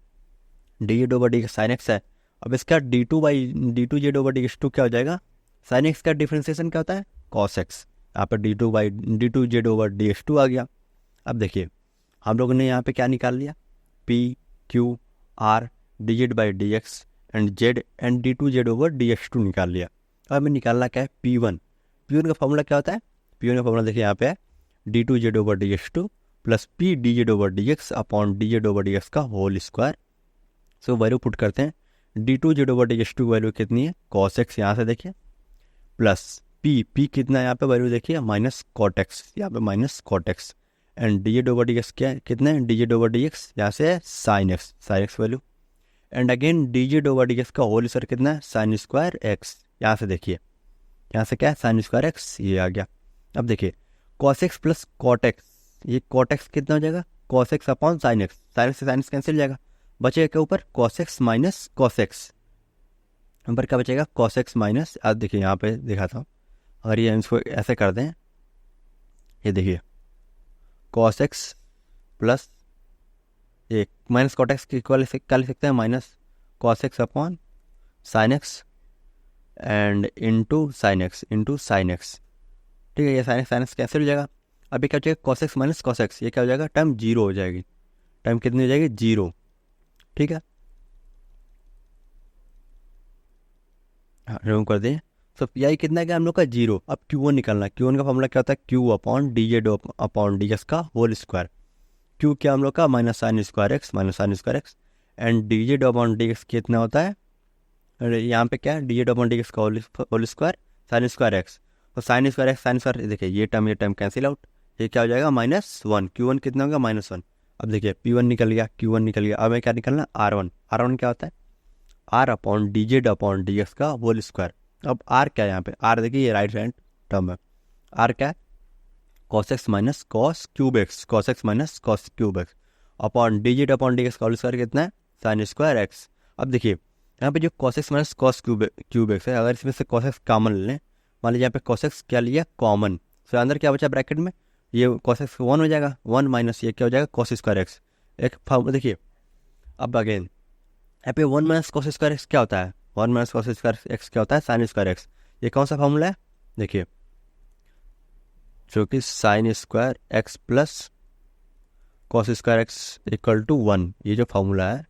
d Z over d sine x है, अब इसका d two Z over D x two क्या हो जाएगा? साइन एक्स का डिफ्रेंसिएशन क्या होता है? Cos X. यहाँ पर D two Z over D x two आ गया। अब देखिए हम लोगों ने यहाँ पे क्या निकाल लिया? P Q R d Z by D x and z and d two Z over D x two निकाल लिया। अब हमें निकालना क्या है? P one. पी वन का फॉर्मूला क्या होता है? पी वन का फॉर्मूला देखिए यहाँ पे है D two Z over D x two plus P D Z over D x upon D Z over D x का whole square. So value put करते हैं, D two Z over D x two value कितनी है? Cos X, यहाँ से देखिए, plus P कितना है यहाँ पे वैल्यू देखिए? माइनस कॉट एक्स, यहाँ पे minus cot x, and D Z over D x क्या है? कितना है? D Z over D x यहाँ से है sine x value, and again d Z over D x का होल स्क्वायर कितना है? Sine square x. यहाँ से देखिए, यहाँ से क्या है? साइन स्क्वायर एक्स, ये आ गया। अब देखिए cos x plus cot x, ये कॉट एक्स कितना हो जाएगा? Cos x upon sine x, sine x से साइन एक्स कैंसिल हो जाएगा, बचेगा क्या ऊपर? Cos x minus cos x, ऊपर क्या बचेगा? कॉस एक्स माइनस, अब देखिए यहाँ पे दिखाता हूँ, अगर ये इसको ऐसे कर दें, ये देखिए कॉस एक्स प्लस एक माइनस कॉट एक्स की इक्वल क्या लिख सकते हैं? Minus cos x upon sine x and into sine x, ठीक है। ये साइन एक्स कैंसिल हो जाएगा। अभी क्या हो जाएगा? Cos x minus cos x, ये क्या हो जाएगा? टर्म जीरो हो जाएगी। टर्म कितनी हो जाएगी? जीरो, ठीक है। हाँ रिमूव कर दिए। तो यही कितना है कि हम लोग का जीरो। अब क्यू वन निकालना है। क्यू वन का फॉर्मूला क्या होता है? Q upon D Z upon D x का होल स्क्वायर। क्यू क्या हम लोग का? Minus sine square x and D Z upon D x कितना होता है? अरे यहाँ पे क्या है? D Z upon D x का whole square sine square X, तो साइन स्क्वायर देखिए ये टर्म कैंसिल आउट, ये क्या हो जाएगा? Minus one. क्यू वन कितना होगा? Minus one. अब देखिए पी वन निकल गया, क्यू वन निकल गया। अब हमें क्या निकलना? Are one. आर वन क्या होता है? R upon D Z upon D x का होल स्क्वायर। अब आर क्या है यहाँ पे? आर देखिए ये राइट हैंड टर्म है। आर क्या है? Cos x minus cos cube x, upon D Z upon D x का होल स्क्वायर कितना है? Sine square x. अब देखिए यहाँ पे जो cos x minus cos cube x है, अगर इसमें से कॉस एक्स कॉमन ले लें, मान लीजिए यहाँ पे कॉस एक्स क्या लिया? कॉमन। तो अंदर क्या बचा ब्रैकेट में? ये कॉस एक्स वन हो जाएगा, वन माइनस ये क्या हो जाएगा? Cos square x. एक फॉर्मूला देखिए, अब अगेन यहाँ पे one minus cos square x क्या होता है? One minus cos square x क्या होता है? Sine square x. ये कौन सा फॉर्मूला है? देखिए जो कि sine square x plus cos square x equal to one, ये जो फॉर्मूला है,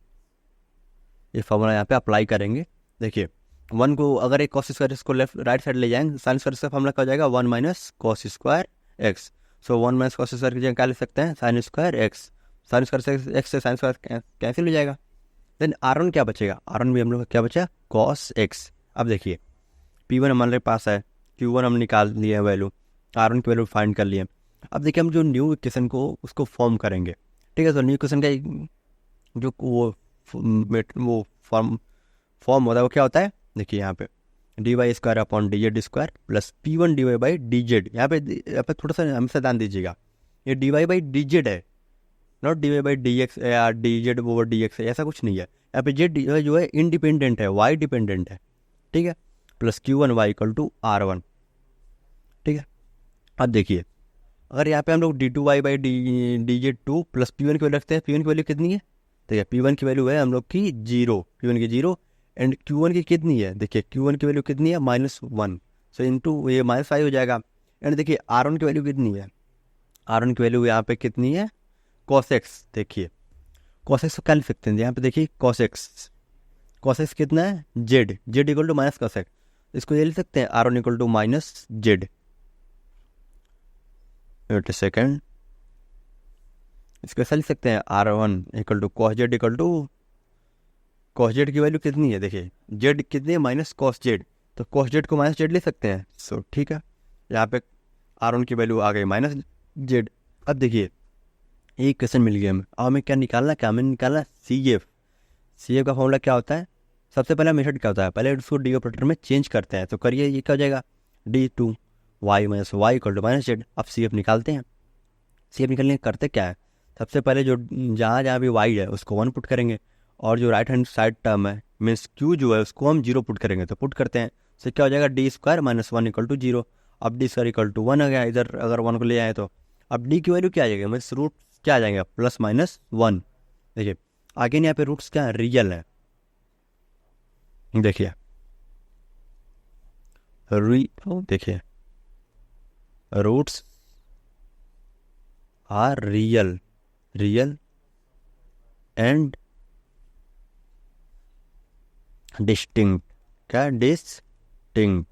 ये फॉर्मूला यहाँ पे अप्लाई करेंगे। देखिए वन को अगर एक कॉस स्क्वायर इसको लेफ्ट राइट साइड ले जाएंगे, साइन स्क्वायर का फॉर्मूला क्या हो जाएगा? One minus cos square x. So one minus cos square की जगह क्या लिख सकते हैं? Sign square x. Sign square x से साइन स्क्वायर कैंसिल हो जाएगा। देन आर वन क्या बचेगा? आर वन भी हम लोग का क्या बचा? Cos x. अब देखिए पी वन हमारे पास है, क्यू वन हम निकाल लिए वैल्यू, आर वन की वैल्यू फाइंड कर लिए। अब देखिए हम जो न्यू इक्वेशन को उसको फॉर्म करेंगे, ठीक है। तो न्यू इक्वेशन का जो वो फॉर्म होता है वो क्या होता है? देखिए यहाँ पे D Y square upon D Z square plus P one D Y by D Z. यहाँ पे थोड़ा सा हमेशा ध्यान दीजिएगा, ये D Y by D Z है, not D Y by D X या D Z over D X है, ऐसा कुछ नहीं है। यहाँ पे जेड जो है इंडिपेंडेंट है, वाई डिपेंडेंट है, ठीक है। Plus Q one y equal to R one, ठीक है। अब देखिए अगर यहाँ पे हम लोग d two y by D z two plus P one की वैल्यू रखते हैं, पी वन की वैल्यू कितनी है? देखिए पी वन की वैल्यू है हम लोग की जीरो, पी वन की जीरो, एंड क्यू वन की कितनी है? देखिए क्यू वन की वैल्यू कितनी है? Minus one. सो इंटू ये माइनस फाइव हो जाएगा। एंड देखिए आर वन की वैल्यू कितनी है? आर वन की वैल्यू यहाँ पे कितनी है? Cos x. देखिए कॉस एक्स को क्या लिख सकते हैं? यहाँ पे देखिए कॉस एक्स कितना है? Z equal to minus cos x. इसको ये लिख सकते हैं r one equal to minus z. Wait a second, इसको ऐसा लिख सकते हैं r one equal to cos z equal to cos z की वैल्यू कितनी है? देखिए जेड कितनी है? माइनस कॉस जेड, तो कॉस जेड को माइनस जेड ले सकते हैं। सो ठीक है, यहाँ पे आर वन की वैल्यू आ गई माइनस जेड। अब देखिए एक क्वेश्चन मिल गया हमें, अब हमें क्या निकालना? क्या हमें निकालना? सी एफ का फॉर्मूला क्या होता है? सबसे पहला मेथड क्या होता है? पहले उसको डी ऑपरेटर में चेंज करते हैं, तो करिए ये क्या हो जाएगा? D two y minus y equal to minus z. अब सी एफ निकालते हैं। सी एफ निकलने करते क्या है? सबसे पहले जो जहाँ जहाँ भी वाई है उसको 1 पुट करेंगे, और जो राइट हैंड साइड टर्म है मीन्स क्यू जो है उसको हम 0 पुट करेंगे। तो पुट करते हैं, तो क्या हो जाएगा, d square minus 1 equal to 0। अब डी स्क्वायर इक्वल टू 1 आ गया, इधर अगर 1 को ले आए तो अब डी की वैल्यू क्या आ जाएगी, मीन्स रूट क्या आ जाएगा, प्लस माइनस 1। देखिए आगे यहाँ पे रूट्स क्या रियल है, देखिए देखिए roots are real and distinct. क्या distinct,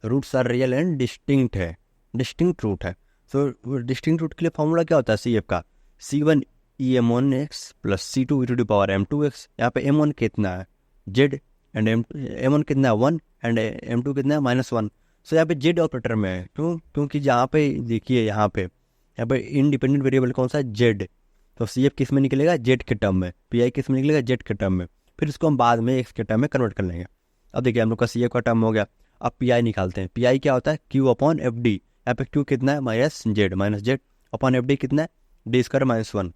roots are real and distinct है, डिस्टिंक्ट रूट है। सो डिस्टिंक्ट रूट के लिए फॉर्मूला क्या होता है सी एफ का, C1 em1x plus C2 e to the power m2x। यहाँ पे m1 कितना है z एंड m1 कितना है 1 एंड m2 कितना है -1। सो यहाँ पे z ऑपरेटर में है, क्यों, क्योंकि जहाँ पे देखिए यहाँ पे इंडिपेंडेंट वेरिएबल कौन सा है, z। तो सी एफ किस में निकलेगा, z के टर्म में, पी किस में निकलेगा, z के टर्म में, फिर इसको हम बाद में x के टर्म में कन्वर्ट कर लेंगे। अब देखिए हम लोग का सी एफ का टर्म हो गया। अब पी निकालते हैं, पी क्या होता है, q अपॉन एफ डी। यहाँ पे q कितना है, minus Z upon F D कितना है, डी स्क्वायर -1।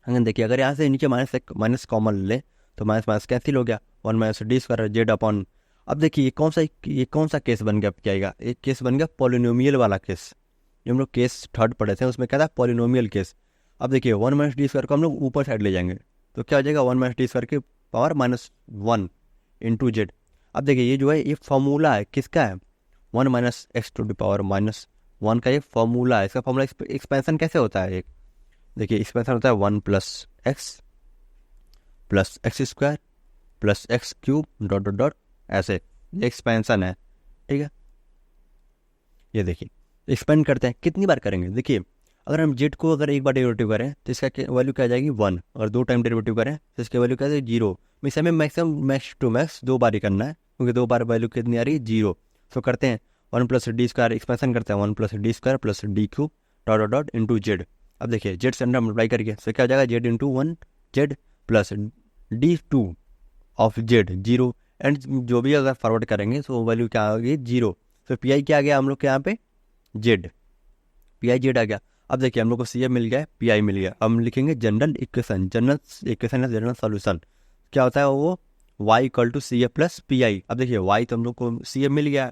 अगर देखिए अगर यहाँ से नीचे माइनस कॉमन ले तो माइनस माइनस कैंसिल हो गया, 1 minus D square Z upon. अब देखिए ये कौन सा केस बन गया पी का, एक केस बन गया पॉलिनोमियल वाला केस, जो हम लोग केस थर्ड पढ़े थे उसमें क्या था, पॉलिनोमियल केस। अब देखिए 1 माइनस डी स्क्वायर को हम लोग ऊपर साइड ले जाएंगे तो क्या हो जाएगा, 1 माइनस डी स्क्वायर की पावर -1 इंटू जेड। अब देखिए ये जो है ये फॉर्मूला है किसका है, 1 minus x to the power -1 का ये फॉर्मूला है। इसका फॉर्मूला एक्सपेंशन कैसे होता है, एक देखिए एक्सपेंशन होता है 1 plus x square plus x cube dot dot dot, ऐसे ये एक्सपेंशन है, ठीक है। ये देखिए एक्सपेंड करते हैं, कितनी बार करेंगे, देखिए अगर हम जेड को अगर एक बार डेरिवेटिव करें तो इसका वैल्यू क्या आ जाएगी 1, और 2 टाइम डेरिवेटिव करें तो इसकी वैल्यू क्या आ जाएगी 0। मीन्स हमें मैक्सिमम मैक्स टू मैक्स 2 बार ही करना है, क्योंकि 2 बार वैल्यू कितनी आ रही है 0। सो करते हैं 1 प्लस डी स्क्वायर, एक्सपेंशन करते हैं 1 plus D square plus D cube dot dot dot into Z. अब देखिए जेड से अंडर मल्टीप्लाई करके सो क्या हो जाएगा, Z into 1 Z plus D2 of Z 0, and जो भी अगर फॉरवर्ड करेंगे तो वैल्यू क्या आ गई 0। तो पी क्या आ गया हम लोग के यहाँ पे जेड, पी जेड आ गया। अब देखिए हम लोग को सी एफ मिल गया, पी मिल गया। अब हम लिखेंगे जनरल इक्वेशन, जनरल सॉल्यूशन क्या होता है वो, y equal to C F plus P I. अब देखिए y तो हम लोग को सी एफ मिल गया,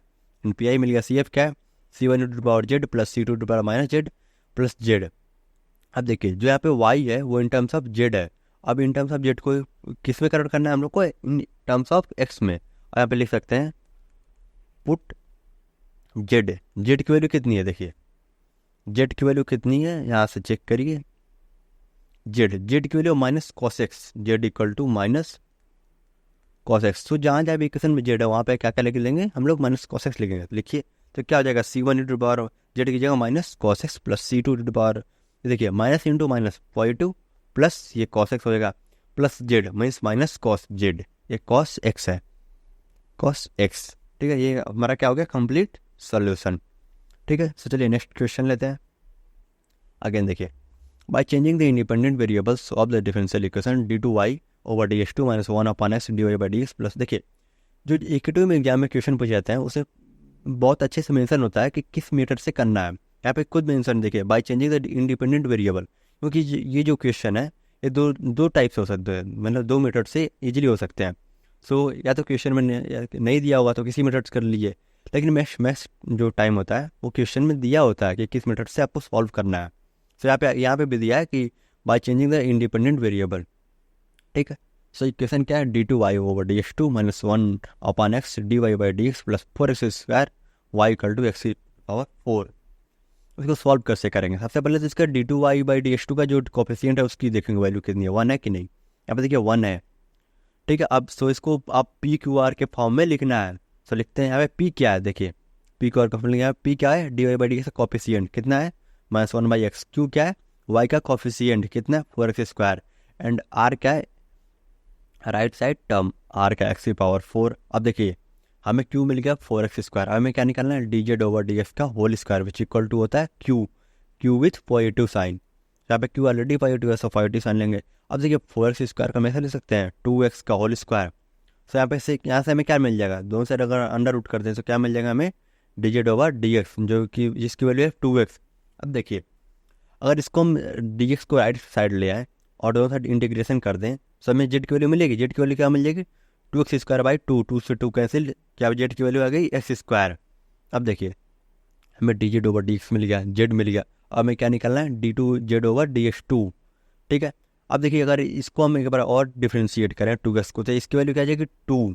पी आई मिल गया, सी एफ क्या है C1 to power z plus C2 to power minus z plus z. अब देखिए जो यहाँ पे y है वो इन टर्म्स ऑफ z है। अब इन टर्म्स ऑफ z को किस में कन्वर्ट करना है हम लोग को, इन टर्म्स ऑफ x में। और यहाँ पे लिख सकते हैं पुट z की वैल्यू कितनी है, देखिए जेड की वैल्यू कितनी है यहाँ से चेक करिए, जेड की value minus cos x, z equal to minus cos x. तो जहाँ जहाँ भी इक्वेशन में जेड है वहाँ पे क्या क्या लिख लेंगे हम लोग, माइनस कॉस एक्स लिखेंगे। तो लिखिए तो क्या हो जाएगा, C1 इंटू पावर जेड की जगह minus cos x plus C2 into power, देखिए minus into minus positive plus ये कॉस एक्स हो जाएगा plus Z means minus cos Z, ये कॉस एक्स है, कॉस एक्स, ठीक है। ये हमारा क्या हो गया, कंप्लीट सोल्यूशन, ठीक है। सो चलिए नेक्स्ट क्वेश्चन लेते हैं। अगेन देखिए bye changing the independent variables of the differential equation d2y over dx2 minus 1 upon x dy by dx plus, देखिए जो EQ2 में एग्जाम में क्वेश्चन पूछे जाते हैं उसे बहुत अच्छे से मेंशन होता है कि किस मेथड से करना है। यहाँ पे खुद मेंशन देखिए bye changing the independent variable, क्योंकि ये जो क्वेश्चन है ये दो टाइप से हो सकते हैं, मतलब 2 मेथड से इजीली हो सकते हैं। सो या तो क्वेश्चन में नहीं दिया हुआ तो किसी मेथड से कर लीजिए, लेकिन मैक्स जो टाइम होता है वो क्वेश्चन में दिया होता है कि किस मेथड से आपको सॉल्व करना है। सो यहाँ पे भी दिया है कि by changing the independent variable, ठीक है। सो इक्वेशन क्या है, d2y over dx2 minus 1 upon x dy by dx plus 4x square y equal to x power 4। उसको सॉल्व कैसे करेंगे, सबसे पहले तो इसका d2y बाई dx2 का जो कोफिशिएंट है उसकी देखेंगे वैल्यू कितनी है, 1 है कि नहीं। यहाँ पे देखिए 1 है, ठीक है। अब सो इसको आप PQR के फॉर्म में लिखना है। सो लिखते हैं यहाँ पे P क्या है, देखिए PQR का फॉर्म P क्या है, dy बाई dx का कोफिशिएंट कितना है -1 बाई x, Q क्या है y का कोफिशिएंट कितना है 4x स्क्वायर, एंड R क्या है राइट साइड टर्म R का x पावर 4। अब देखिए हमें Q मिल गया 4x स्क्वायर, हमें क्या निकालना है dz ओवर dx का whole square which equal to होता है Q विथ पॉजिटिव साइन। यहाँ पे Q ऑलरेडी पॉजिटिव है सो पॉजिटिव साइन लेंगे। अब देखिए 4x स्क्वायर का हमेशा ले सकते हैं 2x का होल स्क्वायर। सो यहाँ से हमें क्या मिल जाएगा, दोनों साइड अगर अंडर रूट करते हैं तो क्या मिल जाएगा हमें dz ओवर dx, जो कि जिसकी वैल्यू है 2x। अब देखिए अगर इसको हम डी एक्स को राइट साइड ले आए और दोनों साइड इंटीग्रेशन कर दें तो हमें जेड की वैल्यू मिलेगी। जेड की वैल्यू क्या मिल जाएगी, 2x² 2 से 2 कैंसिल, क्या जेड की वैल्यू आ गई x²। अब देखिए हमें D Z over D X मिल गया, जेड मिल गया। अब हमें क्या निकालना है, d2z/dx2। ठीक है, अब देखिए अगर इसको हम एक बार और डिफ्रेंशिएट करें 2x को तो इसकी वैल्यू क्या आ जाएगी 2।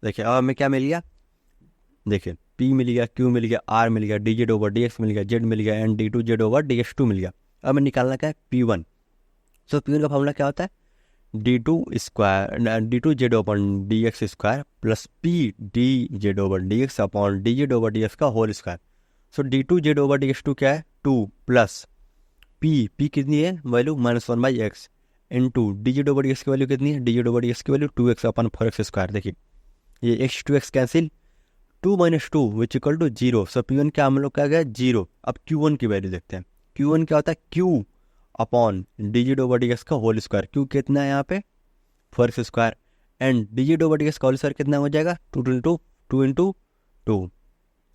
देखिए अब हमें क्या मिल गया, देखिए p मिल गया, q मिल गया, r मिल गया, dz/dx मिल गया, z मिल गया एंड d2z/dx2 मिल गया। अब हमें निकालना क्या है p1। सो p1 का फॉर्मूला क्या होता है, d2z/dx² प्लस p dz/dx का होल स्क्वायर। सो d2z/dx2 क्या है 2 प्लस p कितनी है वैल्यू -1/x इंटू dz/dx की वैल्यू कितनी है, dz/dx की वैल्यू 2x/4x²। देखिए ये x 2x cancel, 2 - 2 which equal to 0। So p1 क्या हम लोग का गया 0। अब q1 की वैल्यू देखते हैं, q1 क्या होता है q अपॉन dz/dx का होल स्क्वायर। q कितना है यहाँ पे 4x² एंड dz/dx का होल स्क्वायर कितना हो जाएगा 2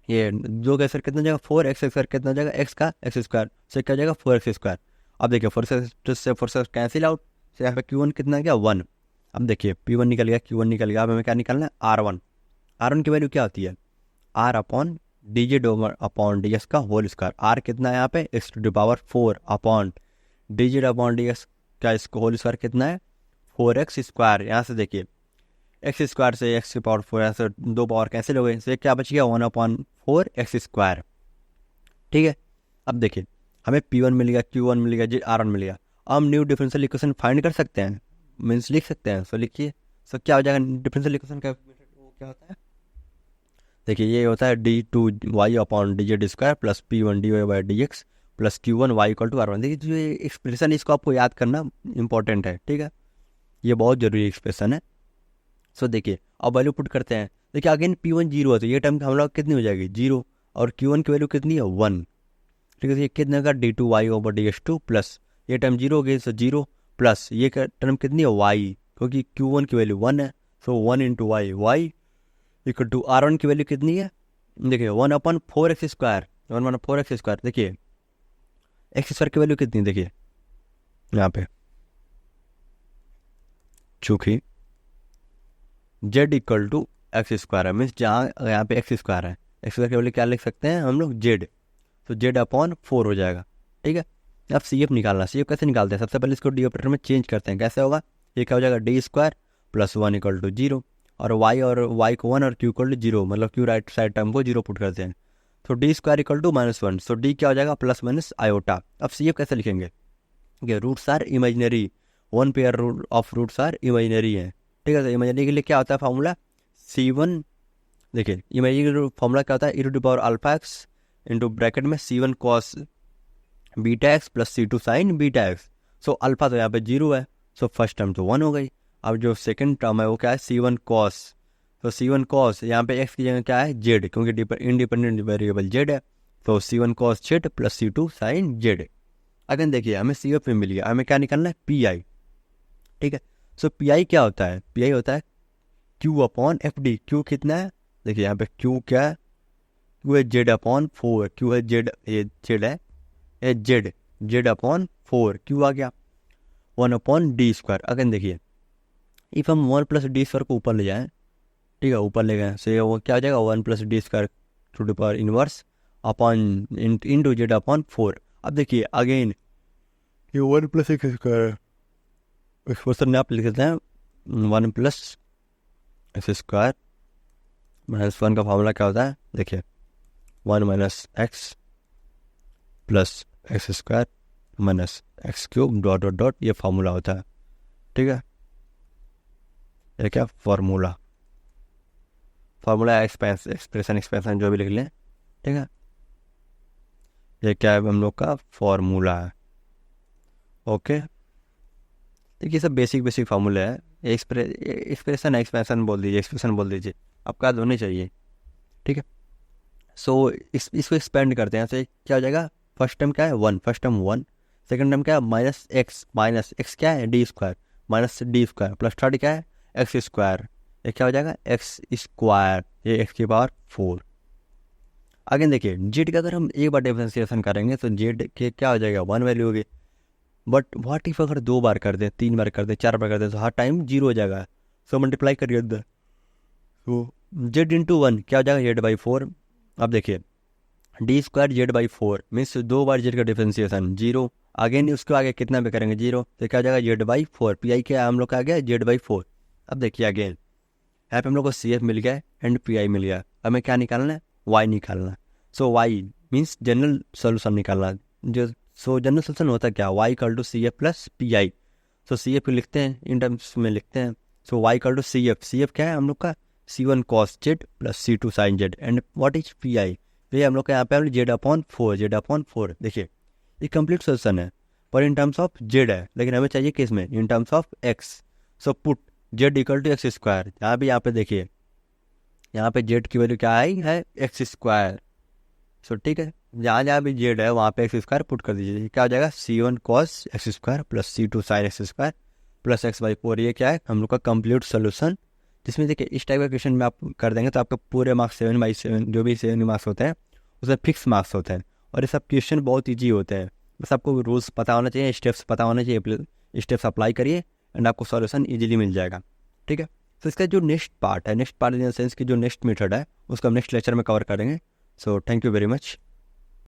ये 2 का स्क्वायर कितना हो जाएगा 4x² कितना हो जाएगा x का x², so क्या हो जाएगा 4x²। अब देखिए 4x से 4x कैंसिल आउट, तो यहाँ पे q1 कितना गया 1। अब देखिए p1 निकल गया, q1 निकल गया। अब हमें क्या निकालना है r1 की वैल्यू क्या होती है r अपॉन dz/dx का होल स्क्वायर। r कितना है यहाँ पे x⁴ अपॉन dz/dx का इसको होल स्क्वायर कितना है 4x²। यहाँ से देखिए x² से x⁴ यहाँ से 2 पावर कैंसिल हो गए, तो क्या बच गया 1/4x²। ठीक है, अब देखिए हमें p1 मिल गया, q1 मिल गया, r1 मिल गया। अब हम न्यू डिफरेंशियल इक्वेशन फाइंड कर सकते हैं, मीन्स लिख सकते हैं। सो लिखिए, सो क्या हो जाएगा डिफरेंशियल इक्वेशन का वो क्या होता है, देखिए ये होता है d2y/dz² plus p1 dy/dx plus q1 y=r1। देखिए जो ये एक्सप्रेशन इसको आपको याद करना इंपॉर्टेंट है। ठीक है, ये बहुत जरूरी एक्सप्रेशन है। सो देखिए अब वैल्यू पुट करते हैं, देखिए अगेन p1 0 है तो ये टर्म हम लोग कितनी हो जाएगी 0 और q1 की वैल्यू कितनी है 1। ठीक है, ये कितने का d2y/dx2 प्लस ये टर्म 0 हो गई, सो 0 प्लस ये टर्म कितनी है y, क्योंकि q1 की वैल्यू 1 है, सो 1 × y इक्वल टू r1 की वैल्यू कितनी है, देखिए 1/4x², 1/4x²। देखिए x² की वैल्यू कितनी, देखिए यहाँ पे चूंकि z इक्वल टू x² है, मीन्स जहाँ यहाँ पे x² है, x² की वैल्यू क्या लिख सकते हैं हम लोग z, तो z/4 हो जाएगा। ठीक है, अब CF निकालना, CF कैसे निकालते हैं, सबसे पहले इसको डी ऑपरेटर में चेंज करते हैं। कैसे होगा, ये क्या हो जाएगा d² प्लस 1 इक्वल टू 0 और y को 1 और q इक्वल टू 0, मतलब q राइट साइड टर्म को 0 पुट करते हैं, तो d² equal to -1, so d क्या हो जाएगा प्लस माइनस आयोटा। अब CF कैसे लिखेंगे, roots are imaginary, 1 pair of roots are imaginary है। ठीक है, तो इमेजिनरी के लिए क्या होता है फॉर्मूला C1, देखिए इमेजिनरी फॉर्मूला क्या होता है e⁴ x इंटू ब्रैकेट में C1 cos βx plus C2 sin βx। So alpha तो यहाँ पे 0 है, सो फर्स्ट टर्म तो 1 हो गई। अब जो सेकंड टर्म है वो क्या है C1 cos, तो C1 cos यहाँ पे x की जगह क्या है z, क्योंकि इंडिपेंडेंट वेरिएबल z है, तो C1 cos z plus C2 sin z। Again देखिए हमें CF में मिल गया, हमें क्या निकालना है PI। ठीक है, सो PI क्या होता है, PI होता है Q/FD। Q कितना है, देखिए यहाँ पे Q क्या है, Q है z/4, Q है z, ये z है, ये z/4, Q आ गया 1/d²। अगेन देखिए इफ हम 1+d² को ऊपर ले जाएं, ठीक है ऊपर ले गए, सो वो क्या हो जाएगा 1+d² to the power inverse upon into z/4। अब देखिए अगेन ये 1+x² एक्सप्रेशन में आप लिख देते हैं 1+x² -1 का फॉर्मूला क्या होता है, देखिए 1 - x plus x² minus x³ dot dot dot, ये फार्मूला होता है। ठीक है, ये क्या फार्मूला एक्सप्रेशन जो भी लिख लें। ठीक है, ये क्या है हम लोग का फार्मूला है। ओके, देखिए सब बेसिक फार्मूला है, एक्सप्रेशन बोल दीजिए, आपका याद होने चाहिए। ठीक है, सो इसको एक्सपेंड करते हैं, तो क्या हो जाएगा फर्स्ट टर्म क्या है 1, फर्स्ट टर्म 1, सेकंड टर्म क्या है -x क्या है d² -d² प्लस थर्ड क्या है x², ये क्या हो जाएगा x², ये x⁴। आगे देखिए जेड का अगर हम एक बार डिफरेंशिएशन करेंगे तो जेड के क्या हो जाएगा 1 वैल्यू होगी, बट व्हाट इफ अगर 2 बार कर दे, 3 बार कर दे, 4 बार कर दे तो हर टाइम 0 हो जाएगा। सो मल्टीप्लाई करिए अंदर, तो जेड इंटू 1 क्या हो जाएगा जेड बाई 4। अब देखिए D square Z by 4 means 2 bar Z का डिफरेंशिएशन 0, अगेन उसके आगे कितना भी करेंगे 0, तो क्या हो जाएगा जेड बाई 4। पी आई क्या हम लोग का आ गया जेड बाई 4। अब देखिए अगेन यहाँ पे हम लोग को सी एफ मिल गया एंड पी आई मिल गया, हमें क्या निकालना है वाई निकालना है। So Y means general solution निकालना है। जो सो जनरल सोल्यूशन होता है क्या, Y equal to C F plus P I. So C F लिखते हैं इन टर्म्स में लिखते हैं, so Y equal to C F, C F क्या है हम लोग का C1 cos Z plus C2 sine Z and what is P I, तो ये हम लोग का यहाँ पे जेड अपॉन 4, जेड अपॉन 4। देखिए ये कंप्लीट सोल्यूशन है पर इन टर्म्स ऑफ जेड है, लेकिन हमें चाहिए किस में, in terms of x. So put z equal to x square, यहाँ पे देखिए यहाँ पे जेड की वैल्यू क्या आई है एक्स स्क्वायर। सो ठीक है, जहाँ जहाँ भी जेड है वहाँ पे एक्स स्क्वायर पुट कर दीजिए, क्या हो जाएगा C1 cos x square plus C2 sine x square plus x by 4। ये क्या है हम लोग का कंप्लीट सोल्यूशन, जिसमें देखिए इस टाइप का क्वेश्चन में आप कर देंगे तो आपका पूरे मार्क्स 7/7 जो भी 7 मार्क्स होते हैं उसमें फिक्स मार्क्स होते हैं, और ये सब क्वेश्चन बहुत ईजी होते हैं। बस आपको रूल्स पता होना चाहिए, स्टेप्स पता होना चाहिए, स्टेप्स अप्लाई करिए एंड आपको सॉल्यूशन इजीली मिल जाएगा। ठीक है, तो इसका जो नेक्स्ट पार्ट है, next part in the sense की जो नेक्स्ट मेथड है उसको हम नेक्स्ट लेक्चर में कवर करेंगे। So thank you very much.